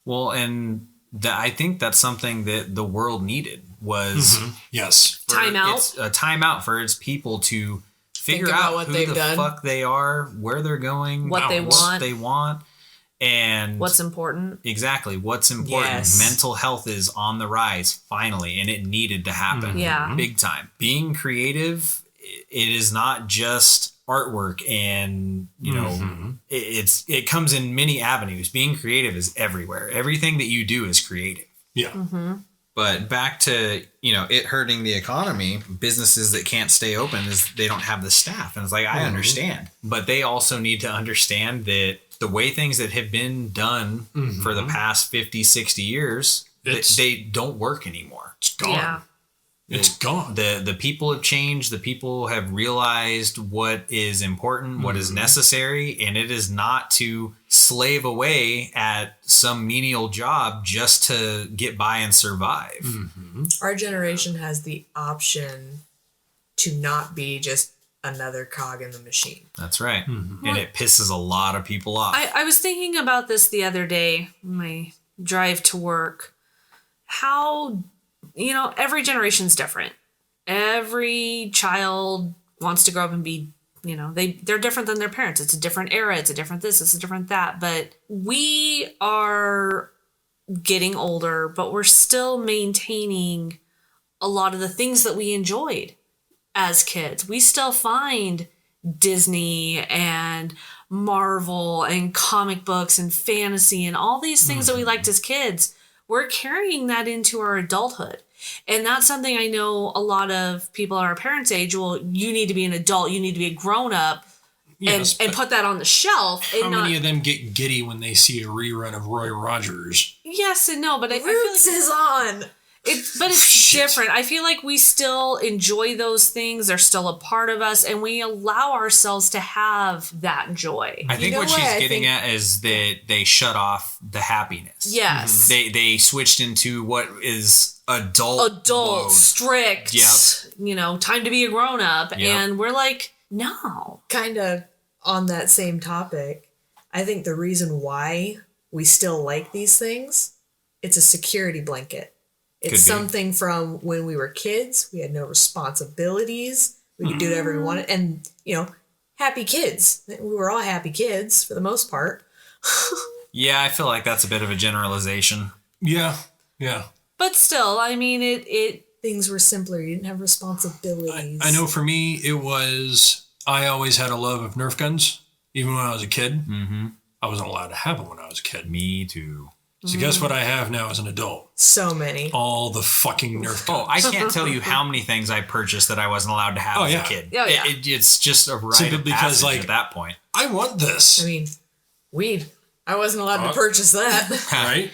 Well, and I think that's something that the world needed was Yes. for Time out. It's a timeout for its people to figure about out what who they've the done. fuck they are, where they're going, What they want. and What's important. exactly what's important. Yes. Mental health is on the rise finally, and it needed to happen. Yeah. Big time. Being creative, it is not just artwork and, you know, it comes in many avenues. Being creative is everywhere. Everything that you do is creative. Yeah. Mm-hmm. But back to, you know, it hurting the economy, businesses that can't stay open is they don't have the staff. And it's like, I understand, but they also need to understand that the way things that have been done for the past 50, 60 years, they don't work anymore. It's gone. Yeah. It's gone. The people have changed. The people have realized what is important, what is necessary, and it is not to slave away at some menial job just to get by and survive. Our generation has the option to not be just another cog in the machine. That's right. And it pisses a lot of people off. I was thinking about this the other day, my drive to work. How, you know, every generation's different. Every child wants to grow up and be, you know, they're different than their parents. It's a different era. It's a different this. It's a different that. But we are getting older, but we're still maintaining a lot of the things that we enjoyed as kids. We still find Disney and Marvel and comic books and fantasy and all these things that we liked as kids. We're carrying that into our adulthood. And that's something I know a lot of people our parents' age, well, you need to be an adult, you need to be a grown-up, and put that on the shelf. And how many of them get giddy when they see a rerun of Roy Rogers? Yes and no, but I feel Roots like is on. but it's different. I feel like we still enjoy those things. They're still a part of us, and we allow ourselves to have that joy. I think what she's getting at is that they shut off the happiness. Yes. They switched into what is adult mode. Strict. Yep. You know, time to be a grown up. Yep. And we're like, no. Kind of on that same topic, I think the reason why we still like these things, it's a security blanket. It's something from when we were kids. We had no responsibilities. We could do whatever we wanted. And, you know, happy kids. We were all happy kids for the most part. Yeah, I feel like that's a bit of a generalization. Yeah. Yeah. But still, I mean, it Things were simpler. You didn't have responsibilities. I know for me, it was, I always had a love of Nerf guns, even when I was a kid. I wasn't allowed to have them when I was a kid. Me too. So guess what I have now as an adult? So many. All the fucking Nerf guns. Oh, I can't tell you how many things I purchased that I wasn't allowed to have as a kid. Oh, yeah. It's just a rite of passage at that point. I want this. I mean, weed. I wasn't allowed to purchase that. Right?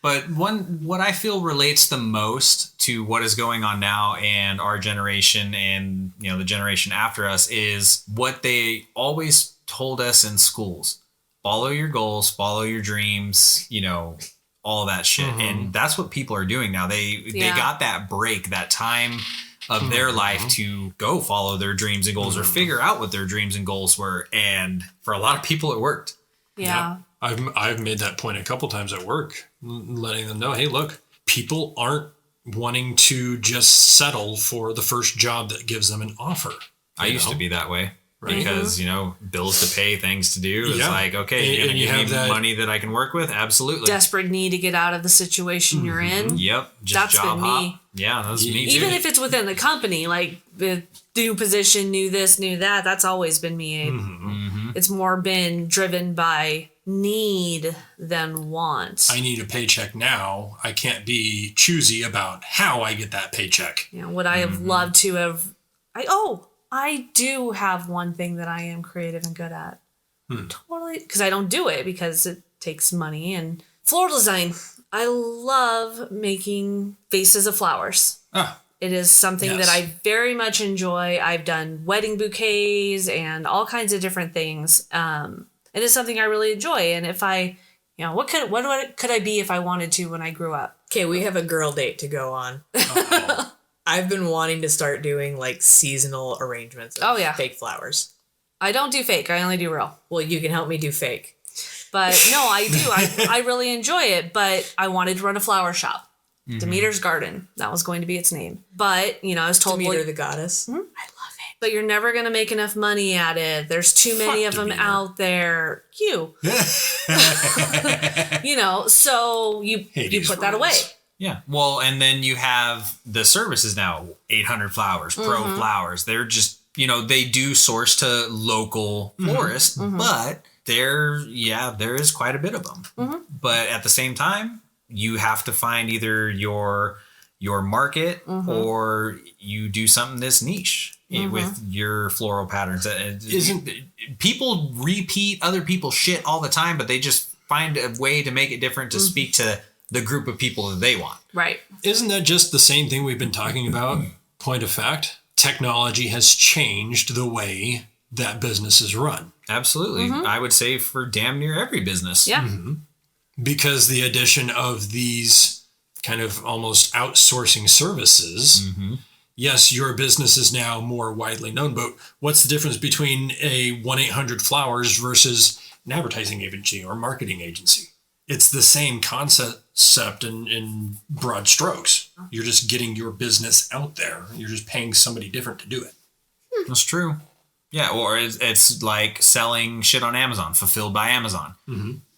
But what I feel relates the most to what is going on now and our generation and, you know, the generation after us is what they always told us in schools. Follow your goals, follow your dreams, you know, all that shit. And that's what people are doing now. They got that break, that time of their life to go follow their dreams and goals or figure out what their dreams and goals were. And for a lot of people, it worked. yeah. I've made that point a couple times at work, letting them know, hey, look, people aren't wanting to just settle for the first job that gives them an offer. I used to be that way. Right. Because, you know, bills to pay, things to do. It's like, okay, you're going to give me money that I can work with? Absolutely. Desperate need to get out of the situation you're in. Yep. Just That's job been me. hop. Yeah, that's me too. Even if it's within the company, like the new position, new this, new that, that's always been me. It's more been driven by need than want. I need a paycheck now. I can't be choosy about how I get that paycheck. You know, would I have loved to have... I do have one thing that I am creative and good at. Totally. Because I don't do it because it takes money. And floral design. I love making vases of flowers. It is something that I very much enjoy. I've done wedding bouquets and all kinds of different things. It is something I really enjoy. And if I, you know, what could I be if I wanted to when I grew up? Okay, we have a girl date to go on. I've been wanting to start doing like seasonal arrangements of fake flowers. I don't do fake. I only do real. Well, you can help me do fake. But no, I do. I really enjoy it. But I wanted to run a flower shop. Demeter's Garden. That was going to be its name. But, you know, I was told... Demeter the goddess. I love it. But you're never going to make enough money at it. There's too many of them out there. You know, so you put that away. Yeah. Well, and then you have the services now, 800 Flowers, Pro Flowers. They're just they do source to local florists, but there is quite a bit of them. But at the same time, you have to find either your market or you do something that's niche with your floral patterns. People repeat other people's shit all the time, but they just find a way to make it different to speak to the group of people that they want. Right. Isn't that just the same thing we've been talking about? Point of fact, technology has changed the way that business is run. Absolutely. I would say for damn near every business. Yeah. Because the addition of these kind of almost outsourcing services, yes, your business is now more widely known, but what's the difference between a 1-800-Flowers versus an advertising agency or marketing agency? It's the same concept in broad strokes. You're just getting your business out there. You're just paying somebody different to do it. That's true. Yeah, or it's like selling shit on Amazon, fulfilled by Amazon.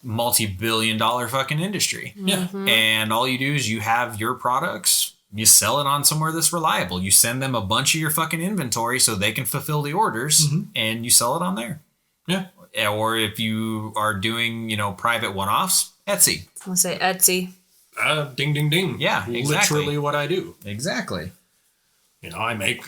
Multi-billion-dollar fucking industry. Yeah. And all you do is you have your products, you sell it on somewhere that's reliable. You send them a bunch of your fucking inventory so they can fulfill the orders, and you sell it on there. Yeah. Or if you are doing, private one-offs, Etsy. I'm going to say Etsy. Ding, ding, ding. Yeah, exactly. Literally what I do. Exactly. I make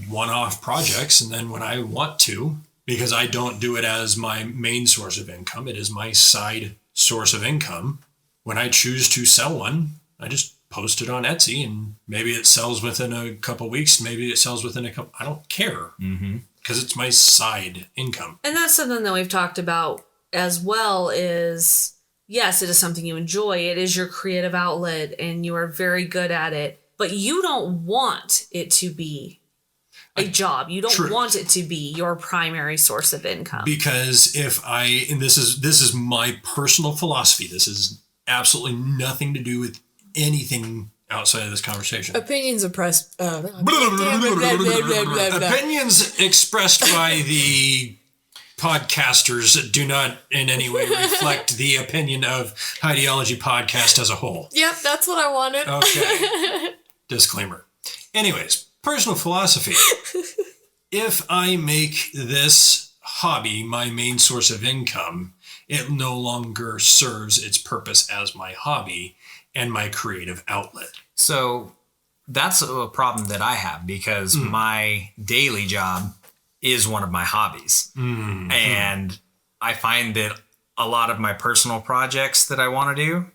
one-off projects, and then when I want to, because I don't do it as my main source of income, it is my side source of income. When I choose to sell one, I just post it on Etsy, and maybe it sells within a couple weeks, maybe it sells within a couple. I don't care because it's my side income. And that's something that we've talked about as well is, yes, it is something you enjoy. It is your creative outlet and you are very good at it, but you don't want it to be a job. You don't want it to be your primary source of income. Because and this is my personal philosophy. This is absolutely nothing to do with anything outside of this conversation. Opinions expressed by the podcasters do not in any way reflect the opinion of Ideology Podcast as a whole. Yep, that's what I wanted. Okay. Disclaimer. Anyways, personal philosophy. If I make this hobby my main source of income, it no longer serves its purpose as my hobby and my creative outlet. So that's a problem that I have because my daily job is one of my hobbies. And I find that a lot of my personal projects that I want to do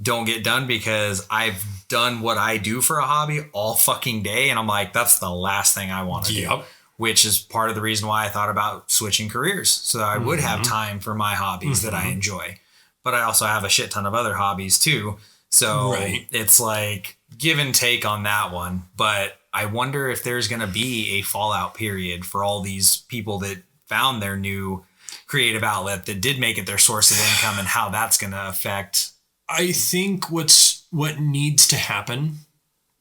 don't get done because I've done what I do for a hobby all fucking day. And I'm like, that's the last thing I want to do, which is part of the reason why I thought about switching careers. So that I would have time for my hobbies that I enjoy. But I also have a shit ton of other hobbies too. So it's like give and take on that one. But I wonder if there's going to be a fallout period for all these people that found their new creative outlet that did make it their source of income and how that's going to affect. I think what needs to happen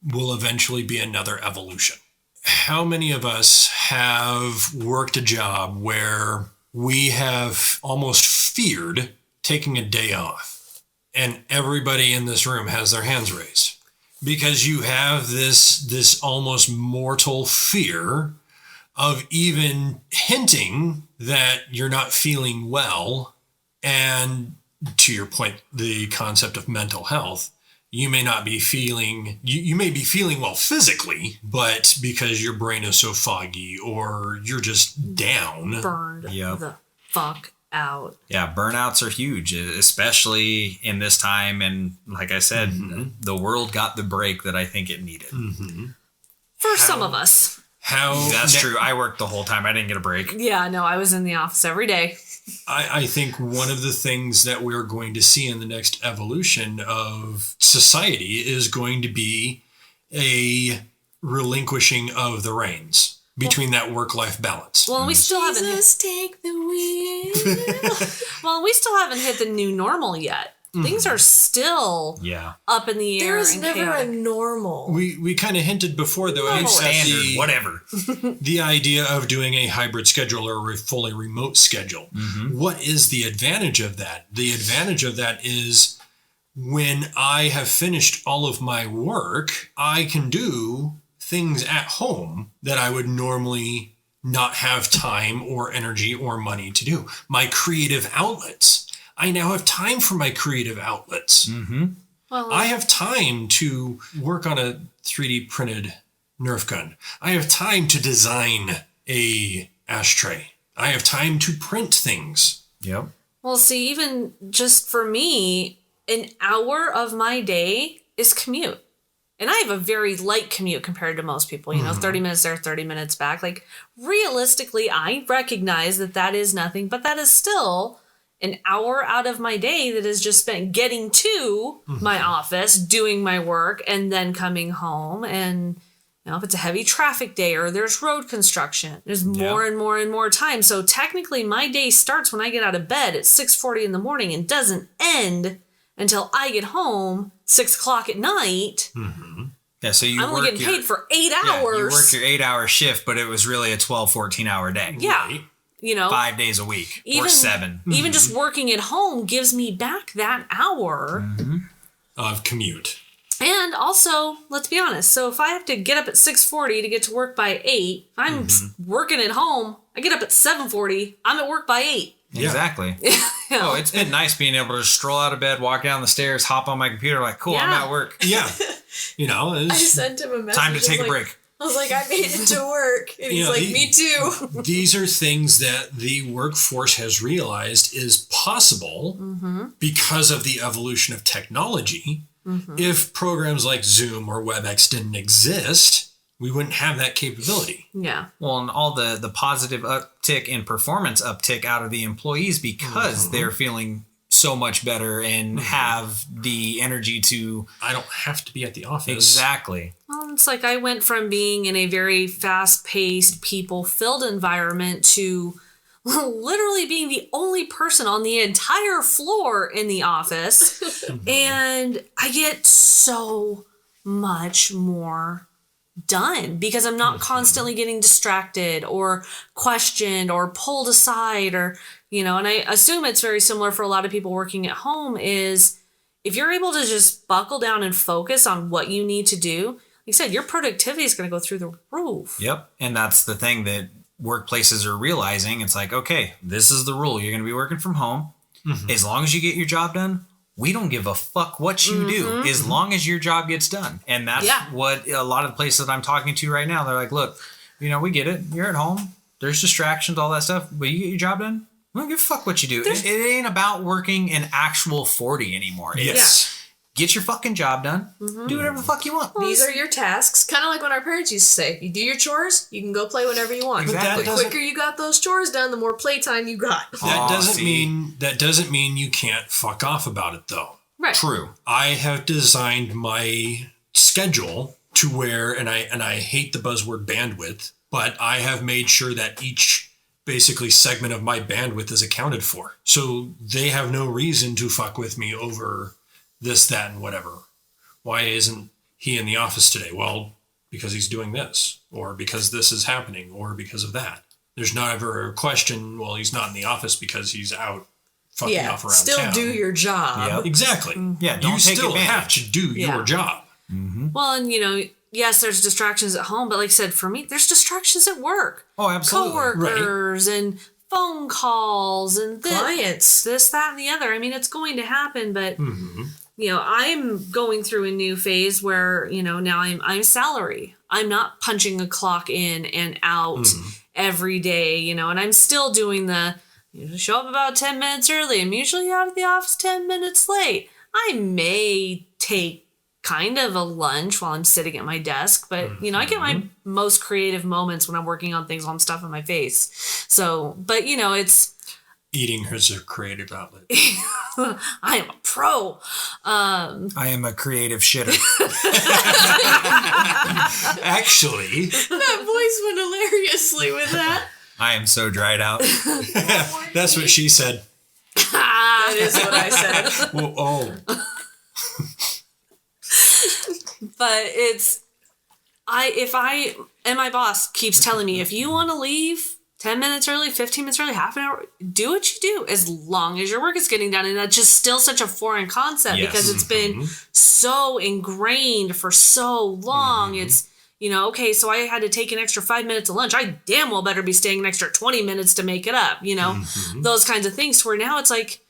will eventually be another evolution. How many of us have worked a job where we have almost feared taking a day off? And everybody in this room has their hands raised because you have this almost mortal fear of even hinting that you're not feeling well. And to your point, the concept of mental health, you may not be feeling, you may be feeling well physically, but because your brain is so foggy or you're just down. Burned the fuck out. Yeah, burnouts are huge, especially in this time. And like I said, the world got the break that I think it needed. For some of us. That's true. I worked the whole time. I didn't get a break. Yeah, no, I was in the office every day. I think one of the things that we're going to see in the next evolution of society is going to be a relinquishing of the reins between that work-life balance. Well, we still haven't take the wheel. Well, we still haven't hit the new normal yet. Things are still up in the air. There's never a normal. We kind of hinted before, though, standard, whatever. The idea of doing a hybrid schedule or a fully remote schedule. What is the advantage of that? The advantage of that is when I have finished all of my work, I can do things at home that I would normally not have time or energy or money to do. My creative outlets. I now have time for my creative outlets. Mm-hmm. Well, I have time to work on a 3D printed Nerf gun. I have time to design a ashtray. I have time to print things. Yep. well, see, even just for me, an hour of my day is commute. And I have a very light commute compared to most people, 30 minutes there, 30 minutes back. Like, realistically, I recognize that that is nothing, but that is still an hour out of my day that is just spent getting to my office, doing my work, and then coming home. And, if it's a heavy traffic day or there's road construction, there's more and more and more time. So technically, my day starts when I get out of bed at 6:40 in the morning and doesn't end until I get home 6 o'clock at night. Mm-hmm. Yeah, so you I'm only getting paid for 8 hours. You work your 8-hour shift, but it was really a 12, 14-hour day. Yeah. Right. 5 days a week or 7. Even just working at home gives me back that hour. Of commute. And also, let's be honest. So if I have to get up at 6:40 to get to work by 8, if I'm working at home, I get up at 7:40. I'm at work by 8. Yeah. Exactly. Oh, it's been nice being able to stroll out of bed, walk down the stairs, hop on my computer, like, cool, I'm Yeah. at work. Yeah. I sent him a message. Time to take a like, break. I was like, I made it to work. And he's like, me too. These are things that the workforce has realized is possible because of the evolution of technology. If programs like Zoom or WebEx didn't exist, we wouldn't have that capability. Yeah. Well, and all the positive uptick in performance uptick out of the employees because they're feeling so much better and have the energy to... I don't have to be at the office. Exactly. Well, it's like I went from being in a very fast-paced, people-filled environment to literally being the only person on the entire floor in the office. And I get so much more done because I'm not constantly getting distracted or questioned or pulled aside or, and I assume it's very similar for a lot of people working at home is if you're able to just buckle down and focus on what you need to do, like you said, your productivity is going to go through the roof. Yep. And that's the thing that workplaces are realizing. It's like, okay, this is the rule. You're going to be working from home. As long as you get your job done, we don't give a fuck what you do as long as your job gets done. And that's what a lot of the places that I'm talking to right now, they're like, look, we get it. You're at home. There's distractions, all that stuff. But you get your job done, we don't give a fuck what you do. It ain't about working an actual 40 anymore. Yes. Get your fucking job done. Do whatever the fuck you want. These are your tasks. Kind of like when our parents used to say, you do your chores, you can go play whenever you want. Exactly. The quicker you got those chores done, the more playtime you got. That doesn't mean you can't fuck off about it though. Right. True. I have designed my schedule to where, and I hate the buzzword bandwidth, but I have made sure that each basically segment of my bandwidth is accounted for. So they have no reason to fuck with me over this, that, and whatever. Why isn't he in the office today? Well, because he's doing this, or because this is happening, or because of that. There's not ever a question, well, he's not in the office because he's out fucking off around still town. do your job. Yep. Exactly. Yeah, don't you take still advantage. have to do your job. Well, and yes, there's distractions at home, but like I said, for me, there's distractions at work. Oh, absolutely. Coworkers and phone calls and Clients. this, that, and the other. I mean, it's going to happen, but I'm going through a new phase where now I'm salary. I'm not punching a clock in and out every day, and I'm still doing the show up about 10 minutes early. I'm usually out of the office 10 minutes late. I may take kind of a lunch while I'm sitting at my desk, but I get my most creative moments when I'm working on things while I'm stuffing my face. So, but it's Eating is a creative outlet. I am a pro. I am a creative shitter. Actually, That voice went hilariously with that. I am so dried out. that's what she said. That is what I said. Well, oh, But if I and my boss keeps telling me, if you want to leave 10 minutes early, 15 minutes early, half an hour, do what you do as long as your work is getting done. And that's just still such a foreign concept because it's been so ingrained for so long. It's, Okay, so I had to take an extra 5 minutes of lunch. I damn well better be staying an extra 20 minutes to make it up, those kinds of things, where now it's like,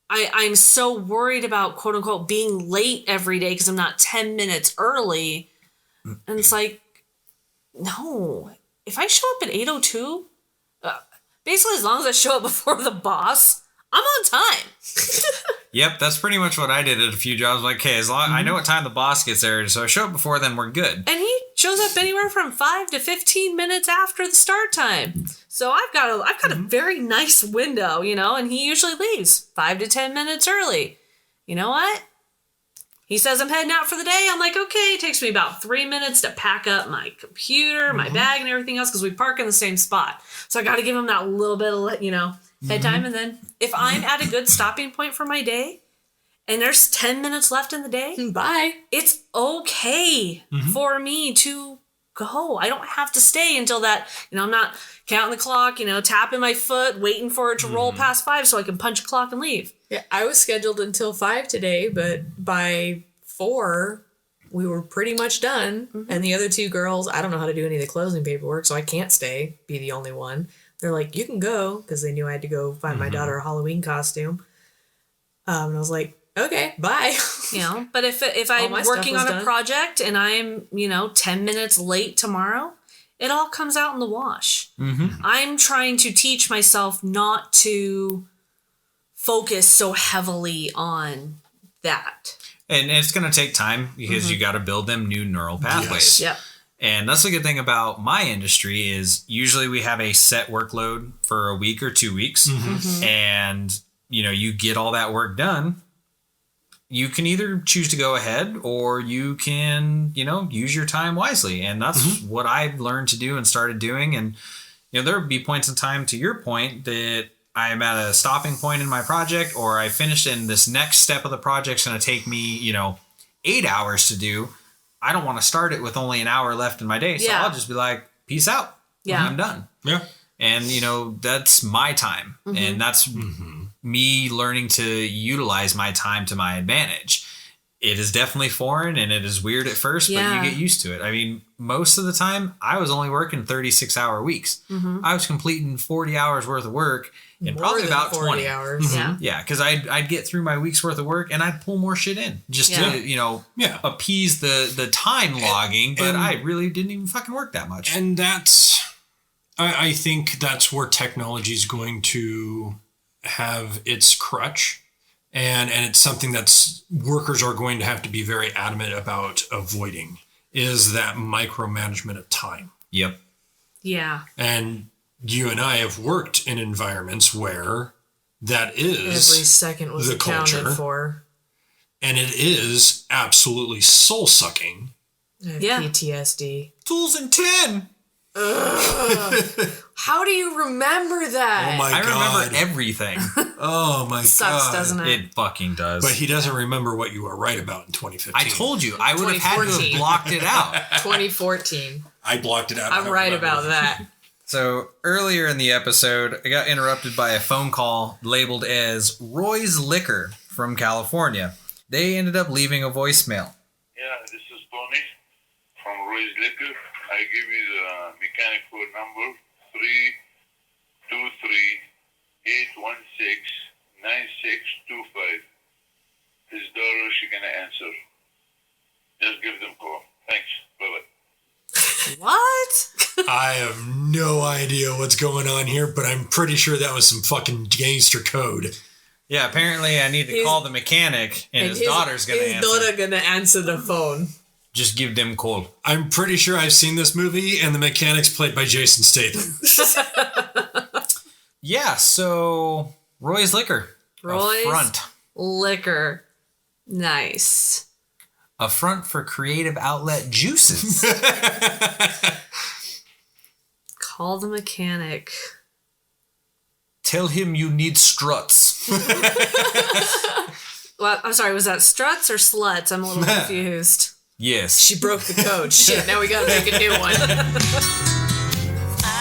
I'm so worried about, quote unquote, being late every day because I'm not 10 minutes early. And it's like, no, if I show up at 8:02, basically as long as I show up before the boss, I'm on time. Yep, that's pretty much what I did at a few jobs. Like, okay, as long I know what time the boss gets there, so I show up before then, we're good. And he shows up anywhere from 5 to 15 minutes after the start time. So I've got a very nice window, and he usually leaves 5 to 10 minutes early. You know what? He says I'm heading out for the day. I'm like, okay, it takes me about 3 minutes to pack up my computer, my bag, and everything else because we park in the same spot. So I got to give him that little bit of, head time. And then if I'm at a good stopping point for my day and there's 10 minutes left in the day, bye. It's okay for me to go. I don't have to stay until that, I'm not counting the clock, tapping my foot, waiting for it to roll past 5 so I can punch a clock and leave. Yeah, I was scheduled until 5 today, but by 4, we were pretty much done. And the other 2 girls, I don't know how to do any of the closing paperwork, so I can't stay, be the only one. They're like, you can go, because they knew I had to go find my daughter a Halloween costume. And I was like, okay, bye. But if I'm working on a project and I'm, 10 minutes late tomorrow, it all comes out in the wash. I'm trying to teach myself not to focus so heavily on that. And it's going to take time because you got to build them new neural pathways. Yep. And that's the good thing about my industry is usually we have a set workload for a week or 2 weeks. And, you get all that work done. You can either choose to go ahead or you can, use your time wisely. And that's what I've learned to do and started doing. And, there would be points in time, to your point, that I'm at a stopping point in my project or I finished and this next step of the project's going to take me, 8 hours to do. I don't want to start it with only an hour left in my day. So I'll just be like, peace out. Yeah. I'm done. Yeah. And, that's my time. And that's me learning to utilize my time to my advantage. It is definitely foreign and it is weird at first, but you get used to it. I mean, most of the time, I was only working 36-hour weeks. I was completing 40 hours worth of work in probably about 20 hours. Yeah, because I'd get through my week's worth of work and I'd pull more shit in just to, appease the time logging, but I really didn't even fucking work that much. And I think that's where technology is going to have its crutch. And it's something that's workers are going to have to be very adamant about avoiding is that micromanagement of time. Yep. Yeah. And you and I have worked in environments where that is every second was accounted for. And it is absolutely soul sucking. I have PTSD. Tools in 10. How do you remember that? Oh my God. I remember everything. Oh my God. Sucks, doesn't it? It fucking does. But he doesn't remember what you were right about in 2015. I told you. I would have had to have blocked it out. 2014. I blocked it out. I'm right about that. So earlier in the episode, I got interrupted by a phone call labeled as Roy's Liquor from California. They ended up leaving a voicemail. Yeah, this is Tony from Roy's Liquor. I give you the mechanic phone number 323-816-9625. His daughter, she gonna answer. Just give them a call. Thanks. Bye-bye. What? I have no idea what's going on here, but I'm pretty sure that was some fucking gangster code. Yeah, apparently I need to call the mechanic and his daughter's gonna answer. His daughter gonna answer the phone. Just give them a call. I'm pretty sure I've seen this movie, and the mechanic's played by Jason Statham. Yeah, so Roy's Liquor. Roy's a front. Liquor. Nice. A front for creative outlet juices. Call the mechanic. Tell him you need struts. Well, I'm sorry, was that struts or sluts? I'm a little confused. Yes. She broke the code. Shit, now we gotta make a new one.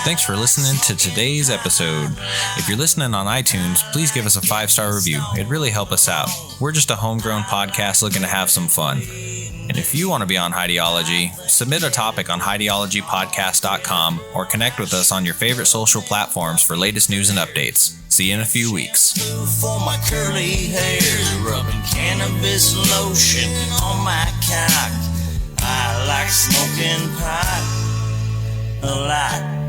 Thanks for listening to today's episode. If you're listening on iTunes, please give us a 5-star review. It'd really help us out. We're just a homegrown podcast looking to have some fun. And if you want to be on Hideology, submit a topic on hideologypodcast.com or connect with us on your favorite social platforms for latest news and updates. See you in a few weeks. For my curly hair, rubbing cannabis lotion on my cock. I like smoking pot a lot.